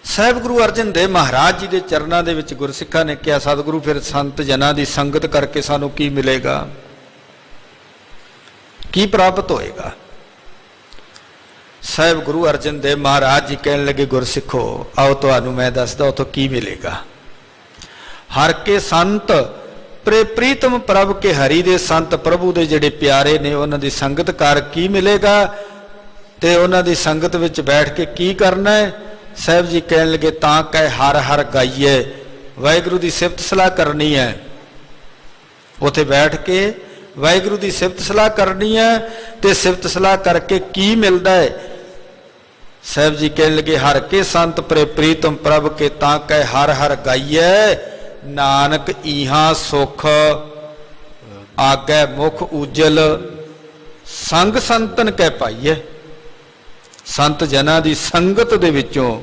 ਸਾਹਿਬ ਗੁਰੂ ਅਰਜਨ ਦੇਵ ਮਹਾਰਾਜ ਜੀ ਦੇ ਚਰਨਾਂ ਦੇ ਵਿੱਚ ਗੁਰਸਿੱਖਾਂ ਨੇ ਕਿਹਾ, ਸਤਿਗੁਰੂ ਫਿਰ ਸੰਤ ਜਨਾਂ ਦੀ ਸੰਗਤ ਕਰਕੇ ਸਾਨੂੰ ਕੀ ਮਿਲੇਗਾ, ਕੀ ਪ੍ਰਾਪਤ ਹੋਏਗਾ। ਸਾਹਿਬ ਗੁਰੂ ਅਰਜਨ ਦੇਵ ਮਹਾਰਾਜ ਜੀ ਕਹਿਣ ਲੱਗੇ, ਗੁਰਸਿੱਖੋ ਆਓ ਤੁਹਾਨੂੰ ਮੈਂ ਦੱਸਦਾ ਉਥੋਂ ਕੀ ਮਿਲੇਗਾ। ਹਰ ਕੇ ਸੰਤ ਪ੍ਰੀਤਮ ਪ੍ਰਭ ਕੇ ਹਰੀ ਦੇ ਸੰਤ ਪ੍ਰਭੂ ਦੇ ਜਿਹੜੇ ਪਿਆਰੇ ਨੇ ਉਹਨਾਂ ਦੀ ਸੰਗਤ ਕਰ ਕੀ ਮਿਲੇਗਾ ਤੇ ਉਹਨਾਂ ਦੀ ਸੰਗਤ ਵਿੱਚ ਬੈਠ ਕੇ ਕੀ ਕਰਨਾ ਹੈ। ਸਾਹਿਬ ਜੀ ਕਹਿਣ ਲੱਗੇ, ਤਾਂ ਕਹਿ ਹਰ ਹਰ ਗਾਈਏ, ਵਾਹਿਗੁਰੂ ਦੀ ਸਿਫਤ ਸਲਾਹ ਕਰਨੀ ਹੈ। ਉੱਥੇ ਬੈਠ ਕੇ ਵਾਹਿਗੁਰੂ ਦੀ ਸਿਫਤ ਸਲਾਹ ਕਰਨੀ ਹੈ ਤੇ ਸਿਫਤ ਸਲਾਹ ਕਰਕੇ ਕੀ ਮਿਲਦਾ ਹੈ। ਸਾਹਿਬ ਜੀ ਕਹਿਣ ਲੱਗੇ, ਹਰ ਕੇ ਸੰਤ ਪ੍ਰੀਤਮ ਪ੍ਰਭ ਕੇ ਤਾਂ ਕਹਿ ਹਰ ਹਰ ਗਾਈਏ, ਨਾਨਕ ਇਹਾਂ ਸੁਖ ਆਗੈ ਮੁਖ ਉਜਲ, ਸੰਗ ਸੰਤਨ ਕਹਿ ਪਾਈਏ। ਸੰਤ ਜਨਾਂ ਦੀ ਸੰਗਤ ਦੇ ਵਿੱਚੋਂ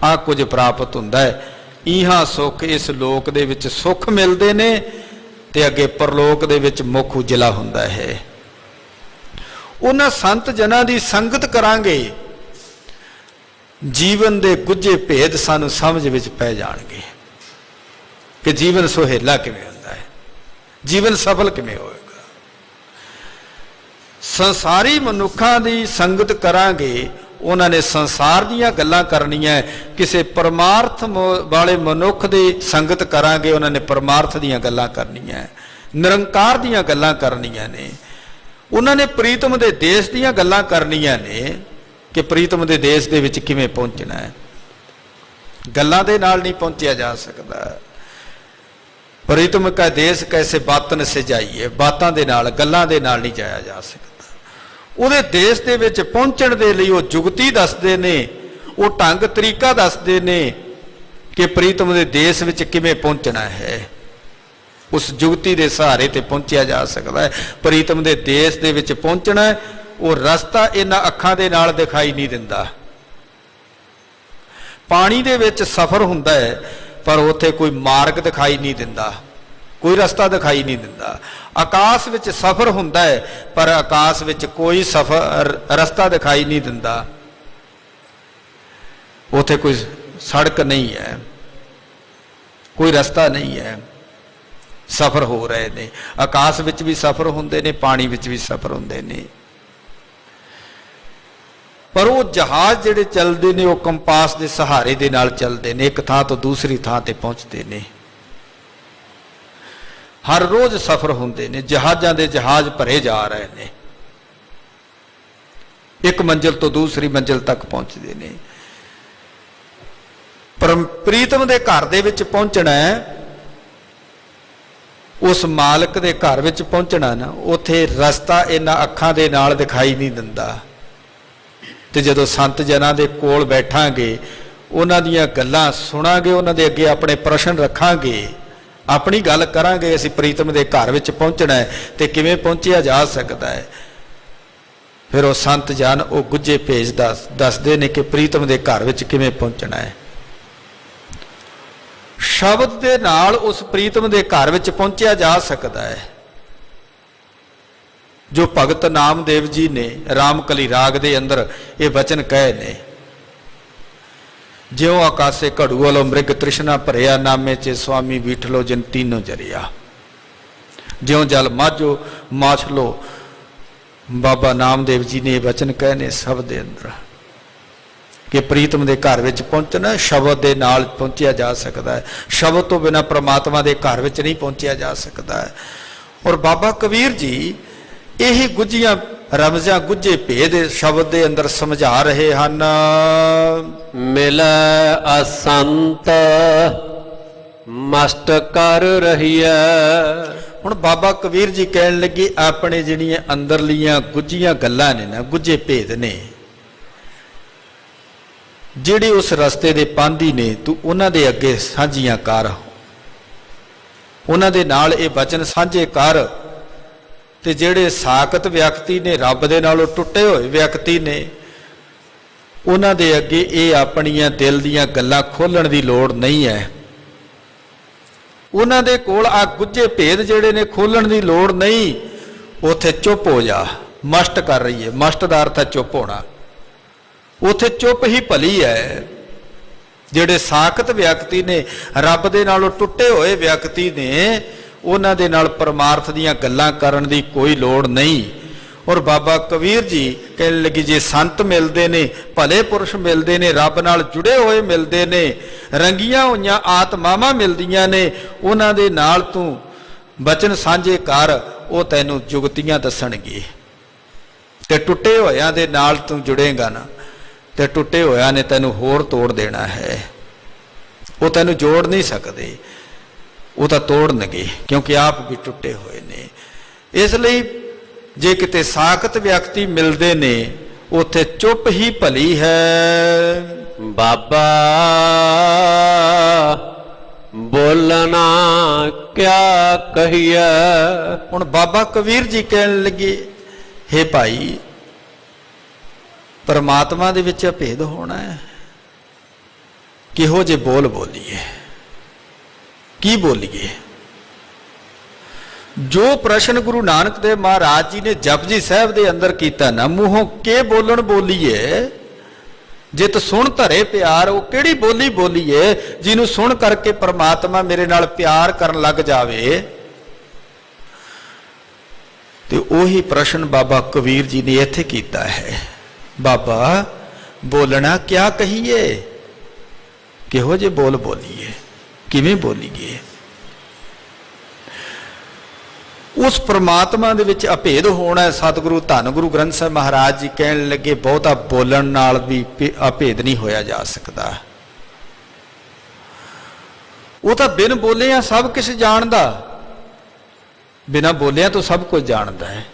ਆ ਕੁਝ ਪ੍ਰਾਪਤ ਹੁੰਦਾ ਹੈ। ਇਹਾਂ ਸੁਖ, ਇਸ ਲੋਕ ਦੇ ਵਿੱਚ ਸੁਖ ਮਿਲਦੇ ਨੇ ਤੇ ਅੱਗੇ ਪਰਲੋਕ ਦੇ ਵਿੱਚ ਮੁਖ ਉਜਲਾ ਹੁੰਦਾ ਹੈ। ਉਹਨਾਂ ਸੰਤ ਜਨਾਂ ਦੀ ਸੰਗਤ ਕਰਾਂਗੇ, ਜੀਵਨ ਦੇ ਗੁੱਝੇ ਭੇਦ ਸਾਨੂੰ ਸਮਝ ਵਿੱਚ ਪੈ ਜਾਣਗੇ ਕਿ ਜੀਵਨ ਸੁਹੇਲਾ ਕਿਵੇਂ ਹੁੰਦਾ ਹੈ, ਜੀਵਨ ਸਫਲ ਕਿਵੇਂ ਹੋਏਗਾ। ਸੰਸਾਰੀ ਮਨੁੱਖਾਂ ਦੀ ਸੰਗਤ ਕਰਾਂਗੇ, ਉਹਨਾਂ ਨੇ ਸੰਸਾਰ ਦੀਆਂ ਗੱਲਾਂ ਕਰਨੀਆਂ। ਕਿਸੇ ਪਰਮਾਰਥ ਵਾਲੇ ਮਨੁੱਖ ਦੀ ਸੰਗਤ ਕਰਾਂਗੇ, ਉਹਨਾਂ ਨੇ ਪਰਮਾਰਥ ਦੀਆਂ ਗੱਲਾਂ ਕਰਨੀਆਂ, ਨਿਰੰਕਾਰ ਦੀਆਂ ਗੱਲਾਂ ਕਰਨੀਆਂ ਨੇ। ਉਹਨਾਂ ਨੇ ਪ੍ਰੀਤਮ ਦੇ ਦੇਸ਼ ਦੀਆਂ ਗੱਲਾਂ ਕਰਨੀਆਂ ਨੇ ਕਿ ਪ੍ਰੀਤਮ ਦੇ ਦੇਸ਼ ਦੇ ਵਿੱਚ ਕਿਵੇਂ ਪਹੁੰਚਣਾ ਹੈ। ਗੱਲਾਂ ਦੇ ਨਾਲ ਨਹੀਂ ਪਹੁੰਚਿਆ ਜਾ ਸਕਦਾ। ਪ੍ਰੀਤਮ ਕਾ ਦੇਸ਼ ਕੈਸੇ ਬਾਤਨ ਸਜਾਈਏ, ਬਾਤਾਂ ਦੇ ਨਾਲ ਗੱਲਾਂ ਦੇ ਨਾਲ ਨਹੀਂ ਜਾਇਆ ਜਾ ਸਕਦਾ। ਉਹਦੇ ਦੇਸ਼ ਦੇ ਵਿੱਚ ਪਹੁੰਚਣ ਦੇ ਲਈ ਉਹ ਜੁਗਤੀ ਦੱਸਦੇ ਨੇ, ਉਹ ਢੰਗ ਤਰੀਕਾ ਦੱਸਦੇ ਨੇ ਕਿ ਪ੍ਰੀਤਮ ਦੇ ਦੇਸ਼ ਵਿੱਚ ਕਿਵੇਂ ਪਹੁੰਚਣਾ ਹੈ। ਉਸ ਜੁਗਤੀ ਦੇ ਸਹਾਰੇ ਤੇ ਪਹੁੰਚਿਆ ਜਾ ਸਕਦਾ ਹੈ। ਪ੍ਰੀਤਮ ਦੇ ਦੇਸ਼ ਦੇ ਵਿੱਚ ਪਹੁੰਚਣਾ, ਉਹ ਰਸਤਾ ਇਹਨਾਂ ਅੱਖਾਂ ਦੇ ਨਾਲ ਦਿਖਾਈ ਨਹੀਂ ਦਿੰਦਾ। ਪਾਣੀ ਦੇ ਵਿੱਚ ਸਫ਼ਰ ਹੁੰਦਾ ਹੈ ਪਰ ਉੱਥੇ ਕੋਈ ਮਾਰਗ ਦਿਖਾਈ ਨਹੀਂ ਦਿੰਦਾ, ਕੋਈ ਰਸਤਾ ਦਿਖਾਈ ਨਹੀਂ ਦਿੰਦਾ। ਆਕਾਸ਼ ਵਿੱਚ ਸਫ਼ਰ ਹੁੰਦਾ ਹੈ ਪਰ ਆਕਾਸ਼ ਵਿੱਚ ਕੋਈ ਰਸਤਾ ਦਿਖਾਈ ਨਹੀਂ ਦਿੰਦਾ। ਉੱਥੇ ਕੋਈ ਸੜਕ ਨਹੀਂ ਹੈ, ਕੋਈ ਰਸਤਾ ਨਹੀਂ ਹੈ, ਸਫ਼ਰ ਹੋ ਰਹੇ ਨੇ। ਆਕਾਸ਼ ਵਿੱਚ ਵੀ ਸਫ਼ਰ ਹੁੰਦੇ ਨੇ, ਪਾਣੀ ਵਿੱਚ ਵੀ ਸਫ਼ਰ ਹੁੰਦੇ ਨੇ, ਪਰ ਉਹ ਜਹਾਜ਼ ਜਿਹੜੇ ਚੱਲਦੇ ਨੇ ਉਹ ਕੰਪਾਸ ਦੇ ਸਹਾਰੇ ਦੇ ਨਾਲ ਚੱਲਦੇ ਨੇ, ਇੱਕ ਥਾਂ ਤੋਂ ਦੂਸਰੀ ਥਾਂ ਤੇ ਪਹੁੰਚਦੇ ਨੇ। ਹਰ ਰੋਜ਼ ਸਫ਼ਰ ਹੁੰਦੇ ਨੇ, ਜਹਾਜ਼ਾਂ ਦੇ ਜਹਾਜ਼ ਭਰੇ ਜਾ ਰਹੇ ਨੇ, ਇੱਕ ਮੰਜ਼ਿਲ ਤੋਂ ਦੂਸਰੀ ਮੰਜ਼ਿਲ ਤੱਕ ਪਹੁੰਚਦੇ ਨੇ। ਪਰ ਪ੍ਰੀਤਮ ਦੇ ਘਰ ਦੇ ਵਿੱਚ ਪਹੁੰਚਣਾ ਹੈ, ਉਸ ਮਾਲਕ ਦੇ ਘਰ ਵਿੱਚ ਪਹੁੰਚਣਾ ਨਾ, ਉੱਥੇ ਰਸਤਾ ਇਹਨਾਂ ਅੱਖਾਂ ਦੇ ਨਾਲ ਦਿਖਾਈ ਨਹੀਂ ਦਿੰਦਾ। ਤੇ ਜਦੋਂ ਸੰਤ ਜਨਾਂ ਦੇ ਕੋਲ ਬੈਠਾਂਗੇ, ਉਹਨਾਂ ਦੀਆਂ ਗੱਲਾਂ ਸੁਣਾਂਗੇ, ਉਹਨਾਂ ਦੇ ਅੱਗੇ ਆਪਣੇ ਪ੍ਰਸ਼ਨ ਰੱਖਾਂਗੇ, ਆਪਣੀ ਗੱਲ ਕਰਾਂਗੇ, ਅਸੀਂ ਪ੍ਰੀਤਮ ਦੇ ਘਰ ਵਿੱਚ ਪਹੁੰਚਣਾ ਹੈ ਤੇ ਕਿਵੇਂ ਪਹੁੰਚਿਆ ਜਾ ਸਕਦਾ ਹੈ। ਫਿਰ ਉਹ ਸੰਤ ਜਨ ਉਹ ਗੁੱਝੇ ਭੇਜ ਦੱਸਦੇ ਨੇ ਕਿ ਪ੍ਰੀਤਮ ਦੇ ਘਰ ਵਿੱਚ ਕਿਵੇਂ ਪਹੁੰਚਣਾ ਹੈ। ਸ਼ਬਦ ਦੇ ਨਾਲ ਉਸ ਪ੍ਰੀਤਮ ਦੇ ਘਰ ਵਿੱਚ ਪਹੁੰਚਿਆ ਜਾ ਸਕਦਾ ਹੈ। ਜੋ ਭਗਤ ਨਾਮਦੇਵ ਜੀ ਨੇ ਰਾਮਕਲੀ ਰਾਗ ਦੇ ਅੰਦਰ ਇਹ ਬਚਨ ਕਹੇ ਨੇ, ਜਿਉ ਆਕਾਸੇ ਘੜੂਅਲੋ ਮ੍ਰਿਗ ਤ੍ਰਿਸ਼ਨਾ ਭਰਿਆ, ਨਾਮੇ ਚ ਸੁਆਮੀ ਬੀਠਲੋ ਜਿਨ ਤੀਨੋ ਜਰਿਆ। ਜਿਉ ਜਲ ਮਾਝੋ ਮਾਛਲੋ, ਬਾਬਾ ਨਾਮਦੇਵ ਜੀ ਨੇ ਇਹ ਬਚਨ ਕਹੇ ਨੇ ਸ਼ਬਦ ਦੇ ਅੰਦਰ ਕਿ ਪ੍ਰੀਤਮ ਦੇ ਘਰ ਵਿੱਚ ਪਹੁੰਚਣਾ ਸ਼ਬਦ ਦੇ ਨਾਲ ਪਹੁੰਚਿਆ ਜਾ ਸਕਦਾ ਹੈ। ਸ਼ਬਦ ਤੋਂ ਬਿਨਾਂ ਪ੍ਰਮਾਤਮਾ ਦੇ ਘਰ ਵਿੱਚ ਨਹੀਂ ਪਹੁੰਚਿਆ ਜਾ ਸਕਦਾ ਹੈ। ਔਰ ਬਾਬਾ ਕਬੀਰ ਜੀ ਇਹ ਗੁੱਝੀਆਂ ਰਮਜ਼ਾਂ ਗੁੱਝੇ ਭੇਦ ਸ਼ਬਦ ਦੇ ਅੰਦਰ ਸਮਝਾ ਰਹੇ ਹਨ। ਮਿਲੈ ਅਸੰਤ ਮਸਤ ਕਰ ਰਹੀਐ। ਹੁਣ ਬਾਬਾ ਕਬੀਰ ਜੀ ਕਹਿਣ ਲੱਗੇ ਆਪਣੇ ਜਿਹੜੀਆਂ ਅੰਦਰਲੀਆਂ ਗੁੱਝੀਆਂ ਗੱਲਾਂ ਨੇ ਨਾ, ਗੁੱਝੇ ਭੇਦ ਨੇ, ਜਿਹੜੇ ਉਸ ਰਸਤੇ ਦੇ ਪਾਂਧੀ ਨੇ, ਤੂੰ ਉਹਨਾਂ ਦੇ ਅੱਗੇ ਸਾਂਝੀਆਂ ਕਰ, ਉਹਨਾਂ ਦੇ ਨਾਲ ਇਹ ਬਚਨ ਸਾਂਝੇ ਕਰ ਤੇ ਜਿਹੜੇ ਸਾਖਤ ਵਿਅਕਤੀ ਨੇ, ਰੱਬ ਦੇ ਨਾਲੋਂ ਟੁੱਟੇ ਹੋਏ ਵਿਅਕਤੀ ਨੇ, ਉਹਨਾਂ ਦੇ ਅੱਗੇ ਇਹ ਆਪਣੀਆਂ ਦਿਲ ਦੀਆਂ ਗੱਲਾਂ ਖੋਲਣ ਦੀ ਲੋੜ ਨਹੀਂ ਹੈ। ਉਹਨਾਂ ਦੇ ਕੋਲ ਆ ਗੁੱਝੇ ਭੇਦ ਜਿਹੜੇ ਨੇ ਖੋਲਣ ਦੀ ਲੋੜ ਨਹੀਂ। ਉੱਥੇ ਚੁੱਪ ਹੋ ਜਾ। ਮਸਟ ਕਰ ਰਹੀ ਹੈ, ਮਸਟ ਦਾ ਅਰਥ ਹੈ ਚੁੱਪ ਹੋਣਾ। ਉੱਥੇ ਚੁੱਪ ਹੀ ਭਲੀ ਹੈ। ਜਿਹੜੇ ਸਾਖਤ ਵਿਅਕਤੀ ਨੇ, ਰੱਬ ਦੇ ਨਾਲੋਂ ਟੁੱਟੇ ਹੋਏ ਵਿਅਕਤੀ ਨੇ, ਉਹਨਾਂ ਦੇ ਨਾਲ ਪਰਮਾਰਥ ਦੀਆਂ ਗੱਲਾਂ ਕਰਨ ਦੀ ਕੋਈ ਲੋੜ ਨਹੀਂ। ਔਰ ਬਾਬਾ ਕਬੀਰ ਜੀ ਕਹਿਣ ਲੱਗੇ, ਜੇ ਸੰਤ ਮਿਲਦੇ ਨੇ, ਭਲੇ ਪੁਰਸ਼ ਮਿਲਦੇ ਨੇ, ਰੱਬ ਨਾਲ ਜੁੜੇ ਹੋਏ ਮਿਲਦੇ ਨੇ, ਰੰਗੀਆਂ ਹੋਈਆਂ ਆਤਮਾਵਾਂ ਮਿਲਦੀਆਂ ਨੇ, ਉਹਨਾਂ ਦੇ ਨਾਲ ਤੂੰ ਬਚਨ ਸਾਂਝੇ ਕਰ, ਉਹ ਤੈਨੂੰ ਜੁਗਤੀਆਂ ਦੱਸਣਗੇ। ਤੇ ਟੁੱਟੇ ਹੋਇਆਂ ਦੇ ਨਾਲ ਤੂੰ ਜੁੜੇਗਾ ਨਾ, ਤੇ ਟੁੱਟੇ ਹੋਇਆਂ ਨੇ ਤੈਨੂੰ ਹੋਰ ਤੋੜ ਦੇਣਾ ਹੈ। ਉਹ ਤੈਨੂੰ ਜੋੜ ਨਹੀਂ ਸਕਦੇ, ਉਹ ਤਾਂ ਤੋੜਨਗੇ, ਕਿਉਂਕਿ ਆਪ ਵੀ ਟੁੱਟੇ ਹੋਏ ਨੇ। ਇਸ ਲਈ ਜੇ ਕਿਤੇ ਸਾਖਤ ਵਿਅਕਤੀ ਮਿਲਦੇ ਨੇ, ਉੱਥੇ ਚੁੱਪ ਹੀ ਭਲੀ ਹੈ। ਬਾਬਾ ਬੋਲਣਾ ਕਿਆ ਕਹੀਏ। ਹੁਣ ਬਾਬਾ ਕਬੀਰ ਜੀ ਕਹਿਣ ਲੱਗੇ, ਹੇ ਭਾਈ, ਪਰਮਾਤਮਾ ਦੇ ਵਿੱਚ ਅਭੇਦ ਹੋਣਾ ਹੈ। ਕਿਹੋ ਜਿਹੇ ਬੋਲ ਬੋਲੀਏ, ਕੀ ਬੋਲੀਏ? ਜੋ ਪ੍ਰਸ਼ਨ ਗੁਰੂ ਨਾਨਕ ਦੇਵ ਮਹਾਰਾਜ ਜੀ ਨੇ ਜਪਜੀ ਸਾਹਿਬ ਦੇ ਅੰਦਰ ਕੀਤਾ ਨਾ, ਮੂੰਹੋਂ ਕੇ ਬੋਲਣ ਬੋਲੀਏ, ਜਿਤ ਸੁਣ ਧਰੇ ਪਿਆਰ, ਉਹ ਕਿਹੜੀ ਬੋਲੀ ਬੋਲੀਏ ਜਿਹਨੂੰ ਸੁਣ ਕਰਕੇ ਪਰਮਾਤਮਾ ਮੇਰੇ ਨਾਲ ਪਿਆਰ ਕਰਨ ਲੱਗ ਜਾਵੇ? ਤੇ ਉਹੀ ਪ੍ਰਸ਼ਨ ਬਾਬਾ ਕਬੀਰ ਜੀ ਨੇ ਇੱਥੇ ਕੀਤਾ ਹੈ। ਬਾਬਾ ਬੋਲਣਾ ਕਿਆ ਕਹੀਏ, ਕਿਹੋ ਜਿਹੇ ਬੋਲ ਬੋਲੀਏ, ਕਿਵੇਂ ਬੋਲੀਏ? ਉਸ ਪ੍ਰਮਾਤਮਾ ਦੇ ਵਿੱਚ ਅਭੇਦ ਹੋਣਾ। ਸਤਿਗੁਰੂ ਧੰਨ ਗੁਰੂ ਗ੍ਰੰਥ ਸਾਹਿਬ ਮਹਾਰਾਜ ਜੀ ਕਹਿਣ ਲੱਗੇ, ਬਹੁਤਾ ਬੋਲਣ ਨਾਲ ਵੀ ਅਭੇਦ ਨਹੀਂ ਹੋਇਆ ਜਾ ਸਕਦਾ। ਉਹ ਤਾਂ ਬਿਨ ਬੋਲਿਆਂ ਸਭ ਕੁਝ ਜਾਣਦਾ, ਬਿਨਾਂ ਬੋਲਿਆਂ ਤੋਂ ਸਭ ਕੁਝ ਜਾਣਦਾ ਹੈ।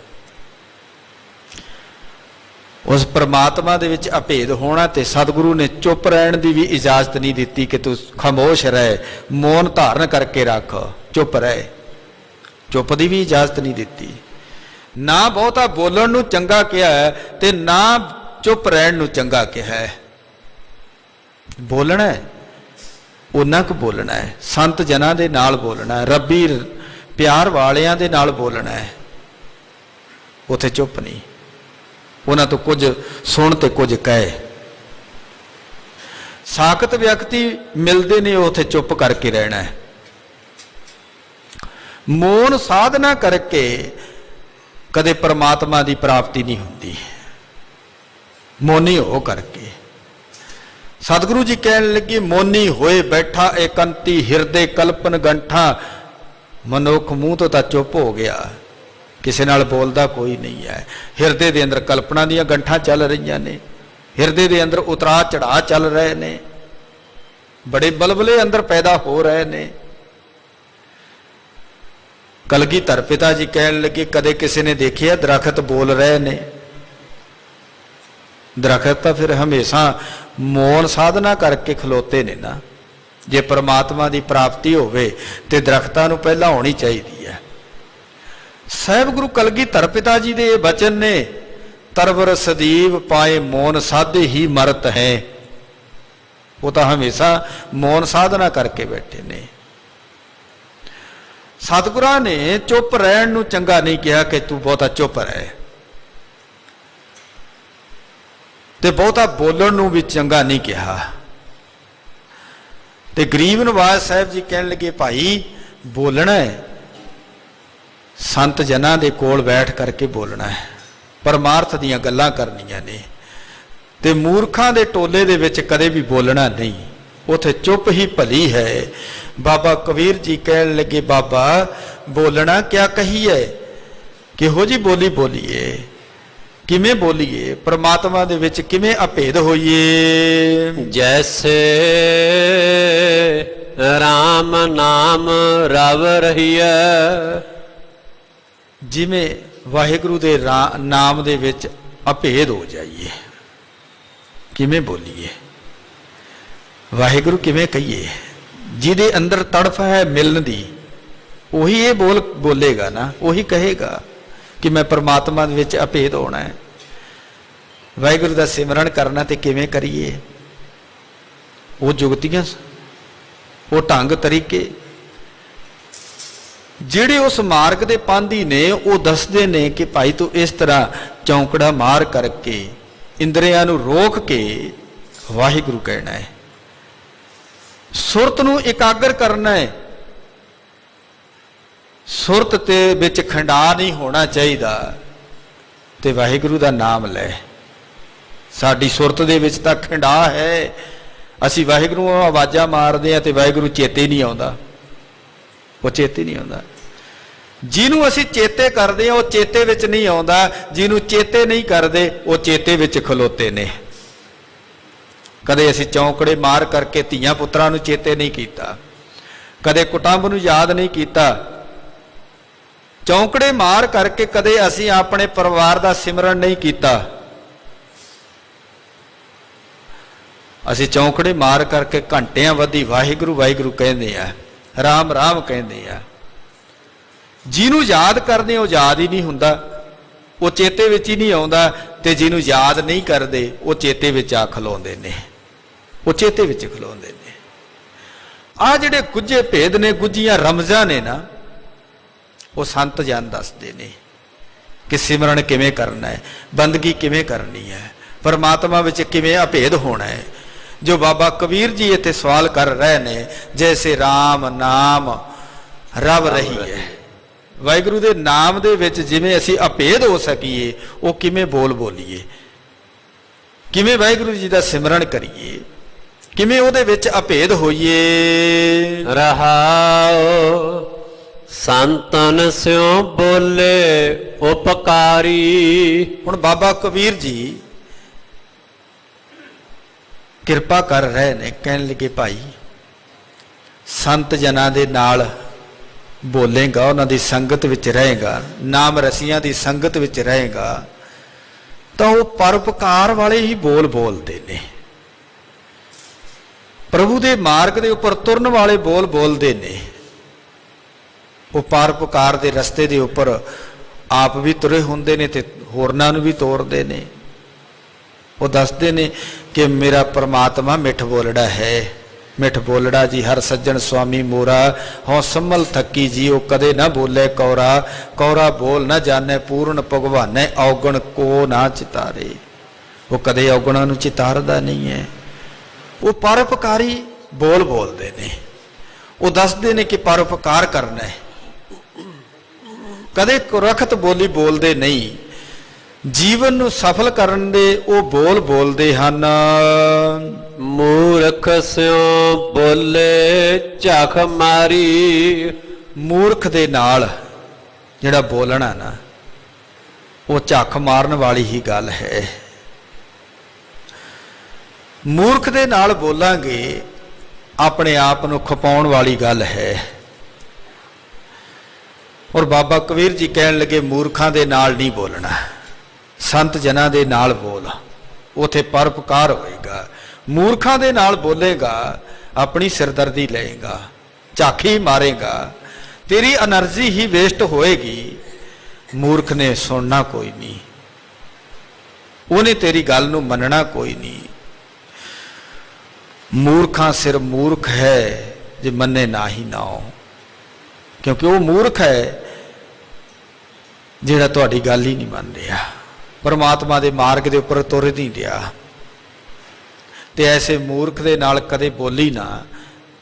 ਉਸ ਪ੍ਰਮਾਤਮਾ ਦੇ ਵਿੱਚ ਅਭੇਦ ਹੋਣਾ। ਤੇ ਸਤਿਗੁਰੂ ਨੇ ਚੁੱਪ ਰਹਿਣ ਦੀ ਵੀ ਇਜਾਜ਼ਤ ਨਹੀਂ ਦਿੱਤੀ ਕਿ ਤੂੰ ਖਾਮੋਸ਼ ਰਹਿ, ਮੌਨ ਧਾਰਨ ਕਰਕੇ ਰੱਖ, ਚੁੱਪ ਰਹਿ। ਚੁੱਪ ਦੀ ਵੀ ਇਜਾਜ਼ਤ ਨਹੀਂ ਦਿੱਤੀ। ਨਾ ਬਹੁਤਾ ਬੋਲਣ ਨੂੰ ਚੰਗਾ ਕਿਹਾ ਹੈ, ਤੇ ਨਾ ਚੁੱਪ ਰਹਿਣ ਨੂੰ ਚੰਗਾ ਕਿਹਾ ਹੈ। ਬੋਲਣਾ ਹੈ, ਉਹਨਾਂ ਕੁ ਬੋਲਣਾ ਹੈ, ਸੰਤ ਜਨਾਂ ਦੇ ਨਾਲ ਬੋਲਣਾ ਹੈ, ਰੱਬੀ ਪਿਆਰ ਵਾਲਿਆਂ ਦੇ ਨਾਲ ਬੋਲਣਾ ਹੈ। ਉੱਥੇ ਚੁੱਪ ਨਹੀਂ, ਉਹਨਾਂ ਤੋਂ ਕੁਝ ਸੁਣ ਤੇ ਕੁਝ ਕਹੇ। ਸਾਖਤ ਵਿਅਕਤੀ ਮਿਲਦੇ ਨੇ, ਉੱਥੇ ਚੁੱਪ ਕਰਕੇ ਰਹਿਣਾ ਹੈ। ਮੌਨ ਸਾਧਨਾ ਕਰਕੇ ਕਦੇ ਪਰਮਾਤਮਾ ਦੀ ਪ੍ਰਾਪਤੀ ਨਹੀਂ ਹੁੰਦੀ, ਮੌਨੀ ਹੋ ਕਰਕੇ। ਸਤਿਗੁਰੂ ਜੀ ਕਹਿਣ ਲੱਗੇ, ਮੌਨੀ ਹੋਏ ਬੈਠਾ ਏਕੰਤੀ, ਹਿਰਦੇ ਕਲਪਨ ਗੰਠਾ। ਮਨੁੱਖ ਮੂੰਹ ਤੋਂ ਤਾਂ ਚੁੱਪ ਹੋ ਗਿਆ, ਕਿਸੇ ਨਾਲ ਬੋਲਦਾ ਕੋਈ ਨਹੀਂ ਹੈ। ਹਿਰਦੇ ਦੇ ਅੰਦਰ ਕਲਪਨਾ ਦੀਆਂ ਗੰਠਾਂ ਚੱਲ ਰਹੀਆਂ ਨੇ, ਹਿਰਦੇ ਦੇ ਅੰਦਰ ਉਤਰਾ ਚੜਾ ਚੱਲ ਰਹੇ ਨੇ, ਬੜੇ ਬਲਬਲੇ ਅੰਦਰ ਪੈਦਾ ਹੋ ਰਹੇ ਨੇ। ਕਲਗੀਧਰ ਪਿਤਾ ਜੀ ਕਹਿਣ ਲੱਗੇ, ਕਦੇ ਕਿਸੇ ਨੇ ਦੇਖਿਆ ਦਰਖਤ ਬੋਲ ਰਹੇ ਨੇ? ਦਰਖਤ ਤਾਂ ਫਿਰ ਹਮੇਸ਼ਾ ਮੌਨ ਸਾਧਨਾ ਕਰਕੇ ਖਲੋਤੇ ਨੇ ਨਾ। ਜੇ ਪਰਮਾਤਮਾ ਦੀ ਪ੍ਰਾਪਤੀ ਹੋਵੇ ਤੇ ਦਰਖਤਾਂ ਨੂੰ ਪਹਿਲਾਂ ਹੋਣੀ ਚਾਹੀਦੀ ਹੈ। ਸਾਹਿਬ ਗੁਰੂ ਕਲਗੀਧਰ ਪਿਤਾ ਜੀ ਦੇ ਇਹ ਬਚਨ ਨੇ, ਤਰਵਰ ਸਦੀਵ ਪਾਏ ਮੌਨ ਸਾਧੇ ਹੀ ਮਰਤ ਹੈ। ਉਹ ਤਾਂ ਹਮੇਸ਼ਾ ਮੌਨ ਸਾਧਨਾ ਕਰਕੇ ਬੈਠੇ ਨੇ। ਸਤਿਗੁਰਾਂ ਨੇ ਚੁੱਪ ਰਹਿਣ ਨੂੰ ਚੰਗਾ ਨਹੀਂ ਕਿਹਾ ਕਿ ਤੂੰ ਬਹੁਤਾ ਚੁੱਪ ਰਹਿ, ਤੇ ਬਹੁਤਾ ਬੋਲਣ ਨੂੰ ਵੀ ਚੰਗਾ ਨਹੀਂ ਕਿਹਾ। ਤੇ ਗਰੀਬ ਨਵਾਜ਼ ਸਾਹਿਬ ਜੀ ਕਹਿਣ ਲੱਗੇ, ਭਾਈ ਬੋਲਣਾ ਹੈ, ਸੰਤ ਜਨਾਂ ਦੇ ਕੋਲ ਬੈਠ ਕਰਕੇ ਬੋਲਣਾ ਹੈ, ਪਰਮਾਰਥ ਦੀਆਂ ਗੱਲਾਂ ਕਰਨੀਆਂ ਨੇ। ਤੇ ਮੂਰਖਾਂ ਦੇ ਟੋਲੇ ਦੇ ਵਿੱਚ ਕਦੇ ਵੀ ਬੋਲਣਾ ਨਹੀਂ, ਉੱਥੇ ਚੁੱਪ ਹੀ ਭਲੀ ਹੈ। ਬਾਬਾ ਕਬੀਰ ਜੀ ਕਹਿਣ ਲੱਗੇ, ਬਾਬਾ ਬੋਲਣਾ ਕਿਆ ਕਹੀਏ, ਕਿਹੋ ਜੀ ਬੋਲੀ ਬੋਲੀਏ, ਕਿਵੇਂ ਬੋਲੀਏ, ਪਰਮਾਤਮਾ ਦੇ ਵਿੱਚ ਕਿਵੇਂ ਅਭੇਦ ਹੋਈਏ। ਜੈਸੇ ਰਾਮ ਨਾਮ ਰਵ ਰਹੀਐ, ਜਿਵੇਂ ਵਾਹਿਗੁਰੂ ਦੇ ਨਾਮ ਦੇ ਵਿੱਚ ਅਭੇਦ ਹੋ ਜਾਈਏ। ਕਿਵੇਂ ਬੋਲੀਏ, ਵਾਹਿਗੁਰੂ ਕਿਵੇਂ ਕਹੀਏ? ਜਿਹਦੇ ਅੰਦਰ ਤੜਫ ਹੈ ਮਿਲਣ ਦੀ, ਉਹੀ ਇਹ ਬੋਲੇਗਾ ਨਾ, ਉਹੀ ਕਹੇਗਾ। ਕਿ ਮੈਂ ਪਰਮਾਤਮਾ ਦੇ ਵਿੱਚ ਅਭੇਦ ਹੋਣਾ ਹੈ। ਵਾਹਿਗੁਰੂ ਦਾ ਸਿਮਰਨ ਕਰਨਾ ਤੇ ਕਿਵੇਂ ਕਰੀਏ? ਉਹ ਜੁਗਤੀਆਂ, ਉਹ ਢੰਗ ਤਰੀਕੇ ਜਿਹੜੇ ਉਸ ਮਾਰਗ ਦੇ ਪਾਂਧੀ ਨੇ ਉਹ ਦੱਸਦੇ ਨੇ ਕਿ ਭਾਈ ਤੂੰ ਇਸ ਤਰ੍ਹਾਂ ਚੌਂਕੜਾ ਮਾਰ ਕਰਕੇ ਇੰਦਰੀਆਂ ਨੂੰ ਰੋਕ ਕੇ ਵਾਹਿਗੁਰੂ ਕਹਿਣਾ ਹੈ। ਸੁਰਤ ਨੂੰ ਇਕਾਗਰ ਕਰਨਾ ਹੈ। ਸੁਰਤ ਤੇ ਵਿੱਚ ਖੰਡਾ ਨਹੀਂ ਹੋਣਾ ਚਾਹੀਦਾ ਤੇ ਵਾਹਿਗੁਰੂ ਦਾ ਨਾਮ ਲੈ। ਸਾਡੀ ਸੁਰਤ ਦੇ ਵਿੱਚ ਤਾਂ ਖੰਡਾ ਹੈ, ਅਸੀਂ ਵਾਹਿਗੁਰੂ ਨੂੰ ਆਵਾਜ਼ਾਂ ਮਾਰਦੇ ਹਾਂ ਤੇ ਵਾਹਿਗੁਰੂ ਚੇਤੇ ਨਹੀਂ ਆਉਂਦਾ, ਉਹ ਚੇਤੇ ਨਹੀਂ ਆਉਂਦਾ। ਜਿਹਨੂੰ ਅਸੀਂ ਚੇਤੇ ਕਰਦੇ ਹਾਂ ਉਹ ਚੇਤੇ ਵਿੱਚ ਨਹੀਂ ਆਉਂਦਾ, ਜਿਹਨੂੰ ਚੇਤੇ ਨਹੀਂ ਕਰਦੇ ਉਹ ਚੇਤੇ ਵਿੱਚ ਖਲੋਤੇ ਨੇ। ਕਦੇ ਅਸੀਂ ਚੌਂਕੜੇ ਮਾਰ ਕਰਕੇ ਧੀਆਂ ਪੁੱਤਰਾਂ ਨੂੰ ਚੇਤੇ ਨਹੀਂ ਕੀਤਾ, ਕਦੇ ਕੁਟੁੰਬ ਨੂੰ ਯਾਦ ਨਹੀਂ ਕੀਤਾ। ਚੌਂਕੜੇ ਮਾਰ ਕਰਕੇ ਕਦੇ ਅਸੀਂ ਆਪਣੇ ਪਰਿਵਾਰ ਦਾ ਸਿਮਰਨ ਨਹੀਂ ਕੀਤਾ। ਅਸੀਂ ਚੌਂਕੜੇ ਮਾਰ ਕਰਕੇ ਘੰਟਿਆਂ ਵੱਧੀ ਵਾਹਿਗੁਰੂ ਵਾਹਿਗੁਰੂ ਕਹਿੰਦੇ ਆ, ਰਾਮ ਰਾਮ ਕਹਿੰਦੇ ਆ। ਜਿਹਨੂੰ ਯਾਦ ਕਰਦੇ ਉਹ ਯਾਦ ਹੀ ਨਹੀਂ ਹੁੰਦਾ, ਉਹ ਚੇਤੇ ਵਿੱਚ ਹੀ ਨਹੀਂ ਆਉਂਦਾ, ਤੇ ਜਿਹਨੂੰ ਯਾਦ ਨਹੀਂ ਕਰਦੇ ਉਹ ਚੇਤੇ ਵਿੱਚ ਆ ਖਲੋਂਦੇ ਨੇ, ਉਹ ਚੇਤੇ ਵਿੱਚ ਖਲੋਂਦੇ ਨੇ। ਆਹ ਜਿਹੜੇ ਗੁੱਝੇ ਭੇਦ ਨੇ, ਗੁੱਝੀਆਂ ਰਮਜ਼ਾਂ ਨੇ ਨਾ, ਉਹ ਸੰਤ ਜਨ ਦੱਸਦੇ ਨੇ ਕਿ ਸਿਮਰਨ ਕਿਵੇਂ ਕਰਨਾ ਹੈ, ਬੰਦਗੀ ਕਿਵੇਂ ਕਰਨੀ ਹੈ, ਪਰਮਾਤਮਾ ਵਿੱਚ ਕਿਵੇਂ ਅਭੇਦ ਹੋਣਾ ਹੈ। ਜੋ ਬਾਬਾ ਕਬੀਰ ਜੀ ਇੱਥੇ ਸਵਾਲ ਕਰ ਰਹੇ ਨੇ, ਜੈਸੇ ਰਾਮ ਨਾਮ ਰਵ ਰਹੀ ਹੈ, ਵਾਹਿਗੁਰੂ ਦੇ ਨਾਮ ਦੇ ਵਿੱਚ ਜਿਵੇਂ ਅਸੀਂ ਅਭੇਦ ਹੋ ਸਕੀਏ, ਉਹ ਕਿਵੇਂ ਬੋਲੀਏ, ਕਿਵੇਂ ਵਾਹਿਗੁਰੂ ਜੀ ਦਾ ਸਿਮਰਨ ਕਰੀਏ, ਕਿਵੇਂ ਉਹਦੇ ਵਿੱਚ ਅਭੇਦ ਹੋਈਏ। ਰਹਾਉ ਸੰਤਨ ਸਿਉ ਬੋਲੇ ਉਪਕਾਰੀ। ਹੁਣ ਬਾਬਾ ਕਬੀਰ ਜੀ ਕਿਰਪਾ ਕਰ ਰਹੇ ਨੇ, ਕਹਿਣ ਲੱਗੇ ਭਾਈ ਸੰਤ ਜਨਾਂ ਦੇ ਨਾਲ ਬੋਲੇਗਾ, ਉਹਨਾਂ ਦੀ ਸੰਗਤ ਵਿੱਚ ਰਹੇਗਾ, ਨਾਮ ਰਸੀਆਂ ਦੀ ਸੰਗਤ ਵਿੱਚ ਰਹੇਗਾ, ਤਾਂ ਉਹ ਪਰਉਪਕਾਰ ਵਾਲੇ ਹੀ ਬੋਲਦੇ ਨੇ। ਪ੍ਰਭੂ ਦੇ ਮਾਰਗ ਦੇ ਉੱਪਰ ਤੁਰਨ ਵਾਲੇ ਬੋਲਦੇ ਨੇ। ਉਹ ਪਰਉਪਕਾਰ ਦੇ ਰਸਤੇ ਦੇ ਉੱਪਰ ਆਪ ਵੀ ਤੁਰੇ ਹੁੰਦੇ ਨੇ ਤੇ ਹੋਰਨਾਂ ਨੂੰ ਵੀ ਤੋਰਦੇ ਨੇ। ਉਹ ਦੱਸਦੇ ਨੇ ਕਿ ਮੇਰਾ ਪਰਮਾਤਮਾ ਮਿੱਠ ਬੋਲੜਾ ਹੈ, ਮਿੱਠ ਬੋਲੜਾ ਜੀ ਹਰ ਸੱਜਣ ਸੁਆਮੀ ਮੋਰਾ, ਹਉ ਸੰਮਲ ਥੱਕੀ ਜੀ ਉਹ ਕਦੇ ਨਾ ਬੋਲੇ ਕੌਰਾ, ਕੌਰਾ ਬੋਲ ਨਾ ਜਾਣੇ ਪੂਰਨ ਭਗਵਾਨੇ, ਔਗਣ ਕੋ ਨਾ ਚਿਤਾਰੇ। ਉਹ ਕਦੇ ਔਗਣਾਂ ਨੂੰ ਚਿਤਾਰਦਾ ਨਹੀਂ ਹੈ। ਉਹ ਪਰਉਪਕਾਰੀ ਬੋਲਦੇ ਨੇ। ਉਹ ਦੱਸਦੇ ਨੇ ਕਿ ਪਰਉਪਕਾਰ ਕਰਨਾ ਹੈ, ਕਦੇ ਕੁਰਖਤ ਬੋਲੀ ਬੋਲਦੇ ਨਹੀਂ। ਜੀਵਨ ਨੂੰ ਸਫਲ ਕਰਨ ਦੇ ਉਹ ਬੋਲਦੇ ਹਨ। ਮੂਰਖ ਸਿਉ ਬੋਲੇ ਝਖ ਮਾਰੀ। ਮੂਰਖ ਦੇ ਨਾਲ ਜਿਹੜਾ ਬੋਲਣਾ ਨਾ, ਉਹ ਝੱਖ ਮਾਰਨ ਵਾਲੀ ਹੀ ਗੱਲ ਹੈ। ਮੂਰਖ ਦੇ ਨਾਲ ਬੋਲਾਂਗੇ ਆਪਣੇ ਆਪ ਨੂੰ ਖਪਾਉਣ ਵਾਲੀ ਗੱਲ ਹੈ। ਔਰ ਬਾਬਾ ਕਬੀਰ ਜੀ ਕਹਿਣ ਲੱਗੇ ਮੂਰਖਾਂ ਦੇ ਨਾਲ ਨਹੀਂ ਬੋਲਣਾ, ਸੰਤ ਜਨਾਂ ਦੇ ਨਾਲ ਬੋਲ, ਉਥੇ ਪਰਉਪਕਾਰ ਹੋਏਗਾ। ਮੂਰਖਾਂ ਦੇ ਨਾਲ ਬੋਲੇਗਾ ਆਪਣੀ ਸਿਰਦਰਦੀ ਲਏਗਾ, ਝਾਕੀ ਮਾਰੇਗਾ, ਤੇਰੀ એનર્ਜੀ ਹੀ ਵੇਸਟ ਹੋਏਗੀ। ਮੂਰਖ ਨੇ ਸੁਣਨਾ ਕੋਈ ਨਹੀਂ, ਉਹਨੇ ਤੇਰੀ ਗੱਲ ਨੂੰ ਮੰਨਣਾ ਕੋਈ ਨਹੀਂ। ਮੂਰਖਾਂ ਸਿਰ ਮੂਰਖ ਹੈ ਜੇ ਮੰਨੇ ਨਾ ਹੀ ਨਾਉ, ਕਿਉਂਕਿ ਉਹ ਮੂਰਖ ਹੈ ਜਿਹੜਾ ਤੁਹਾਡੀ ਗੱਲ ਹੀ ਨਹੀਂ ਮੰਨ ਰਿਹਾ, ਪਰਮਾਤਮਾ ਦੇ ਮਾਰਗ ਦੇ ਉੱਪਰ ਤੁਰ ਨਹੀਂ ਰਿਹਾ। ਤੇ ਐਸੇ ਮੂਰਖ ਦੇ ਨਾਲ ਕਦੇ ਬੋਲੀ ਨਾ,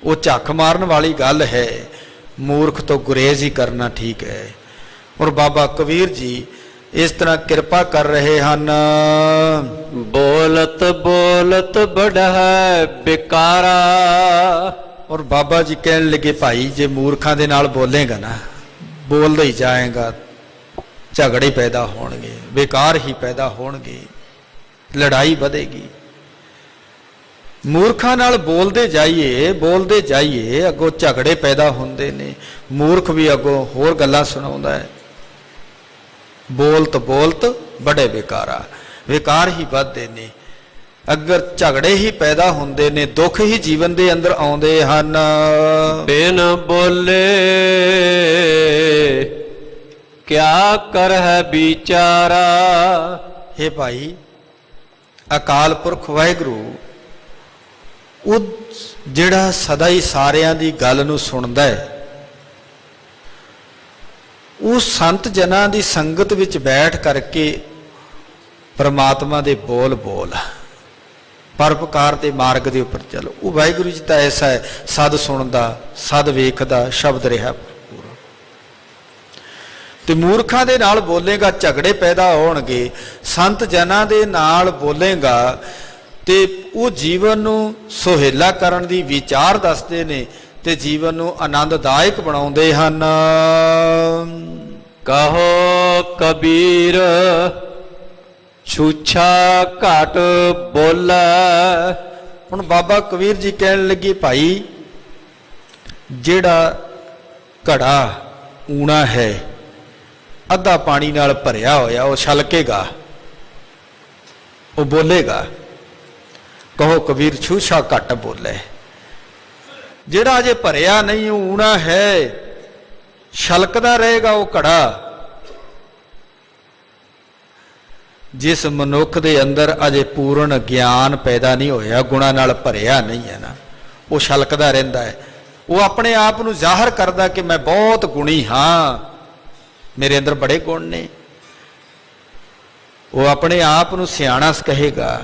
ਉਹ ਝੱਖ ਮਾਰਨ ਵਾਲੀ ਗੱਲ ਹੈ। ਮੂਰਖ ਤੋਂ ਗੁਰੇਜ਼ ਹੀ ਕਰਨਾ ਠੀਕ ਹੈ। ਔਰ ਬਾਬਾ ਕਬੀਰ ਜੀ ਇਸ ਤਰ੍ਹਾਂ ਕਿਰਪਾ ਕਰ ਰਹੇ ਹਨ। ਬੋਲਤ ਬੋਲਤ ਬੜੈ ਬਿਕਾਰਾ। ਔਰ ਬਾਬਾ ਜੀ ਕਹਿਣ ਲੱਗੇ ਭਾਈ ਜੇ ਮੂਰਖਾਂ ਦੇ ਨਾਲ ਬੋਲੇਗਾ ਨਾ, ਬੋਲਦਾ ਹੀ ਜਾਏਗਾ, ਝਗੜੇ ਪੈਦਾ ਹੋਣਗੇ, ਬੇਕਾਰ ਹੀ ਪੈਦਾ ਹੋਣਗੇ, ਲੜਾਈ ਵਧੇਗੀ। ਮੂਰਖਾਂ ਨਾਲ ਬੋਲਦੇ ਜਾਈਏ ਅੱਗੋਂ ਝਗੜੇ ਪੈਦਾ ਹੁੰਦੇ ਨੇ। ਮੂਰਖ ਵੀ ਅੱਗੋਂ ਹੋਰ ਗੱਲਾਂ ਸੁਣਾਉਂਦਾ ਹੈ। ਬੋਲਤ ਬੜੇ ਬੇਕਾਰਾ, ਬੇਕਾਰ ਹੀ ਵੱਧਦੇ ਨੇ। ਅਗਰ ਝਗੜੇ ਹੀ ਪੈਦਾ ਹੁੰਦੇ ਨੇ, ਦੁੱਖ ਹੀ ਜੀਵਨ ਦੇ ਅੰਦਰ ਆਉਂਦੇ ਹਨ। ਬਿਨ ਬੋਲੇ ਕਿਆ ਕਰਹਿ ਵਿਚਾਰਾ। हे ਭਾਈ, ਅਕਾਲ ਪੁਰਖ ਵਾਹਿਗੁਰੂ ਉਹ ਜਿਹੜਾ ਸਦਾ ਹੀ ਸਾਰਿਆਂ ਦੀ ਗੱਲ ਨੂੰ ਸੁਣਦਾ ਹੈ, ਉਹ ਸੰਤ ਜਨਾਂ ਦੀ ਸੰਗਤ ਵਿੱਚ ਬੈਠ ਕਰਕੇ ਪਰਮਾਤਮਾ ਦੇ ਬੋਲ ਪਰਉਪਕਾਰ ਦੇ ਮਾਰਗ ਦੇ ਉੱਪਰ ਚੱਲੋ। ਉਹ ਵਾਹਿਗੁਰੂ ਜੀ ਤਾਂ ਐਸਾ ਹੈ, ਸਦ ਸੁਣਦਾ, ਸਦ ਵੇਖਦਾ, ਸ਼ਬਦ ਰਿਹਾ ਭਰਪੂਰ। ਤੇ ਮੂਰਖਾਂ ਦੇ ਨਾਲ ਬੋਲੇਗਾ ਝਗੜੇ ਪੈਦਾ ਹੋਣਗੇ, ਸੰਤ ਜਨਾਂ ਦੇ ਨਾਲ ਬੋਲੇਗਾ ਤੇ ਉਹ ਜੀਵਨ ਨੂੰ ਸੁਹੇਲਾ ਕਰਨ ਦੀ ਵਿਚਾਰ ਦੱਸਦੇ ਨੇ ਤੇ ਜੀਵਨ ਨੂੰ ਆਨੰਦਦਾਇਕ ਬਣਾਉਂਦੇ ਹਨ। ਕਹੋ ਕਬੀਰ ਛੂਛਾ ਘਟ ਬੋਲੇ। ਹੁਣ ਬਾਬਾ ਕਬੀਰ ਜੀ ਕਹਿਣ ਲੱਗੇ, ਭਾਈ ਜਿਹੜਾ ਘੜਾ ਊਣਾ ਹੈ, ਅੱਧਾ ਪਾਣੀ ਨਾਲ ਭਰਿਆ ਹੋਇਆ, ਉਹ ਛਲਕੇਗਾ, ਉਹ ਬੋਲੇਗਾ। ਕਹੋ ਕਬੀਰ ਛੂਛਾ ਘਟ ਬੋਲੇ। ਜਿਹੜਾ ਅਜੇ ਭਰਿਆ ਨਹੀਂ, ਉਹ ਊਣਾ ਹੈ, ਛਲਕਦਾ ਰਹੇਗਾ ਉਹ ਘੜਾ। ਜਿਸ ਮਨੁੱਖ ਦੇ ਅੰਦਰ ਅਜੇ ਪੂਰਨ ਗਿਆਨ ਪੈਦਾ ਨਹੀਂ ਹੋਇਆ, ਗੁਣਾਂ ਨਾਲ ਭਰਿਆ ਨਹੀਂ ਹੈ ਨਾ, ਉਹ ਛਲਕਦਾ ਰਹਿੰਦਾ ਹੈ। ਉਹ ਆਪਣੇ ਆਪ ਨੂੰ ਜ਼ਾਹਰ ਕਰਦਾ ਕਿ ਮੈਂ ਬਹੁਤ ਗੁਣੀ ਹਾਂ, ਮੇਰੇ ਅੰਦਰ ਬੜੇ ਗੁਣ ਨੇ। ਉਹ ਆਪਣੇ ਆਪ ਨੂੰ ਸਿਆਣਾ ਕਹੇਗਾ,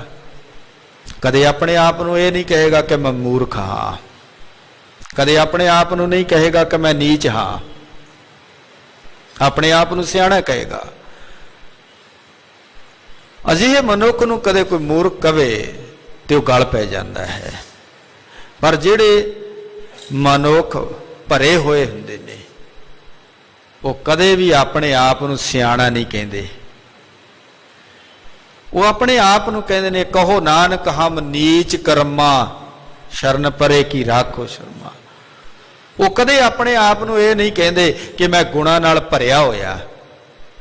ਕਦੇ ਆਪਣੇ ਆਪ ਨੂੰ ਇਹ ਨਹੀਂ ਕਹੇਗਾ ਕਿ ਮੈਂ ਮੂਰਖ ਹਾਂ, ਕਦੇ ਆਪਣੇ ਆਪ ਨੂੰ ਨਹੀਂ ਕਹੇਗਾ ਕਿ ਮੈਂ ਨੀਚ ਹਾਂ, ਆਪਣੇ ਆਪ ਨੂੰ ਸਿਆਣਾ ਕਹੇਗਾ। ਅਜਿਹੇ ਮਨੁੱਖ ਨੂੰ ਕਦੇ ਕੋਈ ਮੂਰਖ ਕਵੇ ਤੇ ਉਹ ਗਲ ਪੈ ਜਾਂਦਾ ਹੈ। ਪਰ ਜਿਹੜੇ ਮਨੁੱਖ ਭਰੇ ਹੋਏ ਹੁੰਦੇ ਨੇ, ਉਹ ਕਦੇ ਵੀ ਆਪਣੇ ਆਪ ਨੂੰ ਸਿਆਣਾ ਨਹੀਂ ਕਹਿੰਦੇ। ਉਹ ਆਪਣੇ ਆਪ ਨੂੰ ਕਹਿੰਦੇ ਨੇ, ਕਹੋ ਨਾਨਕ ਹਮ ਨੀਚ ਕਰਮਾ, ਸ਼ਰਨ ਪਰੇ ਕੀ ਰਾਖੋ ਸ਼ਰਮਾ। ਉਹ ਕਦੇ ਆਪਣੇ ਆਪ ਨੂੰ ਇਹ ਨਹੀਂ ਕਹਿੰਦੇ ਕਿ ਮੈਂ ਗੁਣਾਂ ਨਾਲ ਭਰਿਆ ਹੋਇਆ,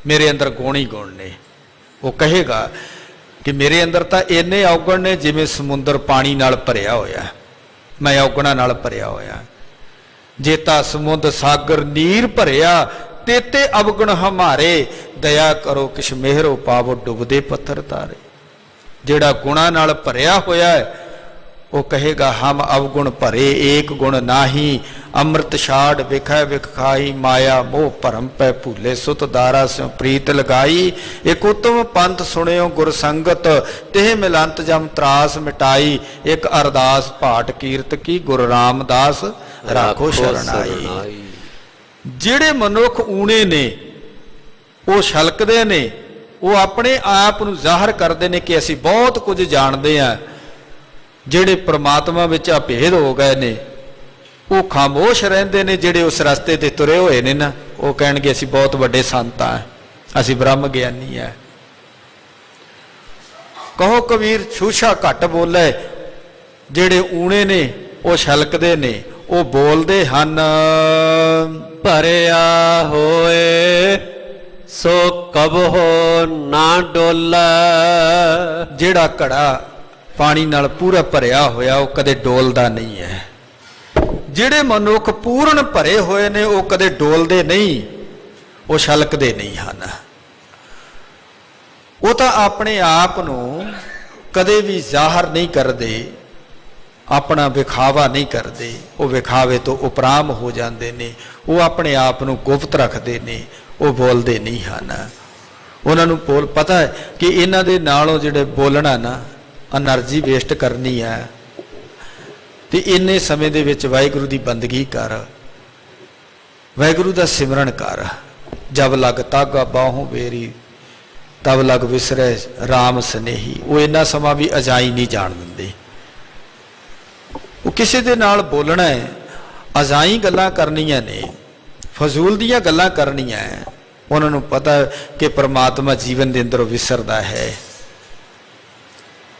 ਮੇਰੇ ਅੰਦਰ ਗੁਣ ਹੀ ਗੁਣ ਨੇ। ਉਹ ਕਹੇਗਾ ਕਿ ਮੇਰੇ ਅੰਦਰ ਤਾਂ ਇੰਨੇ ਔਗਣ ਨੇ ਜਿਵੇਂ ਸਮੁੰਦਰ ਪਾਣੀ ਨਾਲ ਭਰਿਆ ਹੋਇਆ, ਮੈਂ ਔਗਣਾਂ ਨਾਲ ਭਰਿਆ ਹੋਇਆ। ਜੇਤਾ ਸਮੁੰਦ ਸਾਗਰ ਨੀਰ ਭਰਿਆ, ਤੇਤੇ ਅਵਗੁਣ ਹਮਾਰੇ, ਦਇਆ ਕਰੋ ਕਿਛ ਮਿਹਰੋ ਪਾਵੋ ਡੁੱਬਦੇ ਪੱਥਰ ਤਾਰੇ। ਜਿਹੜਾ ਗੁਣਾਂ ਨਾਲ ਭਰਿਆ ਹੋਇਆ ਹੈ, ਉਹ ਕਹੇਗਾ ਹਮ ਅਵਗੁਣ ਭਰੇ ਏਕ ਗੁਣ ਨਾਹੀ, ਅੰਮ੍ਰਿਤ ਛਾੜ ਵਿਖੈ ਵਿਖ ਖਾਈ, ਮਾਇਆ ਮੋਹ ਭਰਮ ਪੈ ਭੂਲੇ, ਸੁਤ ਦਾਰਾ ਸਿਉ ਪ੍ਰੀਤ ਲਗਾਈ। ਇੱਕ ਉਤਮ ਪੰਥ ਸੁਣਿਓ ਗੁਰ ਸੰਗਤ, ਤਿਹ ਮਿਲੰਤ ਜਮ ਤਰਾਸ ਮਿਟਾਈ। ਇੱਕ ਅਰਦਾਸ ਭਾਟ ਕੀਰਤ ਕੀ, ਗੁਰ ਰਾਮਦਾਸ ਰਾਖੋ ਸ਼ਰਨਾਈ। ਜਿਹੜੇ ਮਨੁੱਖ ਊਣੇ ਨੇ, ਉਹ ਛਲਕਦੇ ਨੇ, ਉਹ ਆਪਣੇ ਆਪ ਨੂੰ ਜ਼ਾਹਰ ਕਰਦੇ ਨੇ ਕਿ ਅਸੀਂ ਬਹੁਤ ਕੁਝ ਜਾਣਦੇ ਹਾਂ। ਜਿਹੜੇ ਪ੍ਰਮਾਤਮਾ ਵਿੱਚ ਅਭੇਦ ਹੋ ਗਏ ਨੇ, ਉਹ ਖਾਮੋਸ਼ ਰਹਿੰਦੇ ਨੇ। ਜਿਹੜੇ ਉਸ ਰਸਤੇ ਤੇ ਤੁਰੇ ਹੋਏ ਨੇ ਨਾ, ਉਹ ਕਹਿਣਗੇ ਅਸੀਂ ਬਹੁਤ ਵੱਡੇ ਸੰਤ ਹਾਂ, ਅਸੀਂ ਬ੍ਰਹਮ ਗਿਆਨੀ ਹੈ। ਕਹੋ ਕਬੀਰ ਛੂਛਾ ਘਟ ਬੋਲੇ। ਜਿਹੜੇ ਊਣੇ ਨੇ ਉਹ ਛਲਕਦੇ ਨੇ, ਉਹ ਬੋਲਦੇ ਹਨ। ਭਰਿਆ ਹੋਏ ਸੋ ਕਬਹੁ ਨਾ ਡੋਲੇ। ਜਿਹੜਾ ਘੜਾ ਪਾਣੀ ਨਾਲ ਪੂਰਾ ਭਰਿਆ ਹੋਇਆ, ਉਹ ਕਦੇ ਡੋਲਦਾ ਨਹੀਂ ਹੈ। ਜਿਹੜੇ ਮਨੁੱਖ ਪੂਰਨ ਭਰੇ ਹੋਏ ਨੇ, ਉਹ ਕਦੇ ਡੋਲਦੇ ਨਹੀਂ, ਉਹ ਛਲਕਦੇ ਨਹੀਂ ਹਨ। ਉਹ ਤਾਂ ਆਪਣੇ ਆਪ ਨੂੰ ਕਦੇ ਵੀ ਜ਼ਾਹਰ ਨਹੀਂ ਕਰਦੇ, ਆਪਣਾ ਵਿਖਾਵਾ ਨਹੀਂ ਕਰਦੇ। ਉਹ ਵਿਖਾਵੇ ਤੋਂ ਉਪਰਾਮ ਹੋ ਜਾਂਦੇ ਨੇ। ਉਹ ਆਪਣੇ ਆਪ ਨੂੰ ਗੁਪਤ ਰੱਖਦੇ ਨੇ, ਉਹ ਬੋਲਦੇ ਨਹੀਂ ਹਨ। ਉਹਨਾਂ ਨੂੰ ਪਤਾ ਹੈ ਕਿ ਇਹਨਾਂ ਦੇ ਨਾਲੋਂ ਜਿਹੜੇ ਬੋਲਣਾ ਨਾ, ਐਨਰਜੀ ਵੇਸਟ ਕਰਨੀ ਹੈ। ਤੇ ਇੰਨੇ ਸਮੇਂ ਦੇ ਵਿੱਚ ਵਾਹਿਗੁਰੂ ਦੀ ਬੰਦਗੀ ਕਰ, ਵਾਹਿਗੁਰੂ ਦਾ ਸਿਮਰਨ ਕਰ। ਜਬ ਲਗ ਤਾਗਾ ਬਾਹੋਂ ਬੇਰੀ, ਤਬ ਲਗ ਵਿਸਰੇ ਰਾਮ ਸਨੇਹੀ। ਉਹ ਇੰਨਾ ਸਮਾਂ ਵੀ ਅਜਾਈ ਨਹੀਂ ਜਾਣ ਦਿੰਦੇ। ਉਹ ਕਿਸੇ ਦੇ ਨਾਲ ਬੋਲਣਾ ਹੈ, ਅਜਾਈ ਗੱਲਾਂ ਕਰਨੀਆਂ ਨੇ, ਫਜ਼ੂਲ ਦੀਆਂ ਗੱਲਾਂ ਕਰਨੀਆਂ ਹੈ। ਉਹਨਾਂ ਨੂੰ ਪਤਾ ਕਿ ਪ੍ਰਮਾਤਮਾ ਜੀਵਨ ਦੇ ਅੰਦਰੋਂ ਵਿਸਰਦਾ ਹੈ।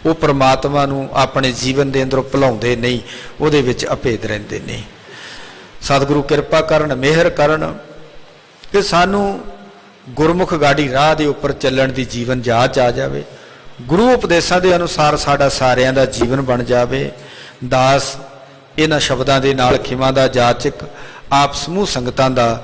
ਉਹ ਪ੍ਰਮਾਤਮਾ ਨੂੰ ਆਪਣੇ ਜੀਵਨ ਦੇ ਅੰਦਰੋਂ ਭੁਲਾਉਂਦੇ ਨਹੀਂ, ਉਹਦੇ ਵਿੱਚ ਅਭੇਦ ਰਹਿੰਦੇ ਨੇ। ਸਤਿਗੁਰੂ ਕਿਰਪਾ ਕਰਨ, ਮਿਹਰ ਕਰਨ ਕਿ ਸਾਨੂੰ ਗੁਰਮੁਖ ਗਾੜੀ ਰਾਹ ਦੇ ਉੱਪਰ ਚੱਲਣ ਦੀ ਜੀਵਨ ਜਾਚ ਆ ਜਾਵੇ। ਗੁਰੂ ਉਪਦੇਸ਼ਾਂ ਦੇ ਅਨੁਸਾਰ ਸਾਡਾ ਸਾਰਿਆਂ ਦਾ ਜੀਵਨ ਬਣ ਜਾਵੇ। ਦਾਸ ਇਹਨਾਂ ਸ਼ਬਦਾਂ ਦੇ ਨਾਲ ਖਿਮਾ ਦਾ ਜਾਚਕ ਆਪ ਸਮੂਹ ਸੰਗਤਾਂ ਦਾ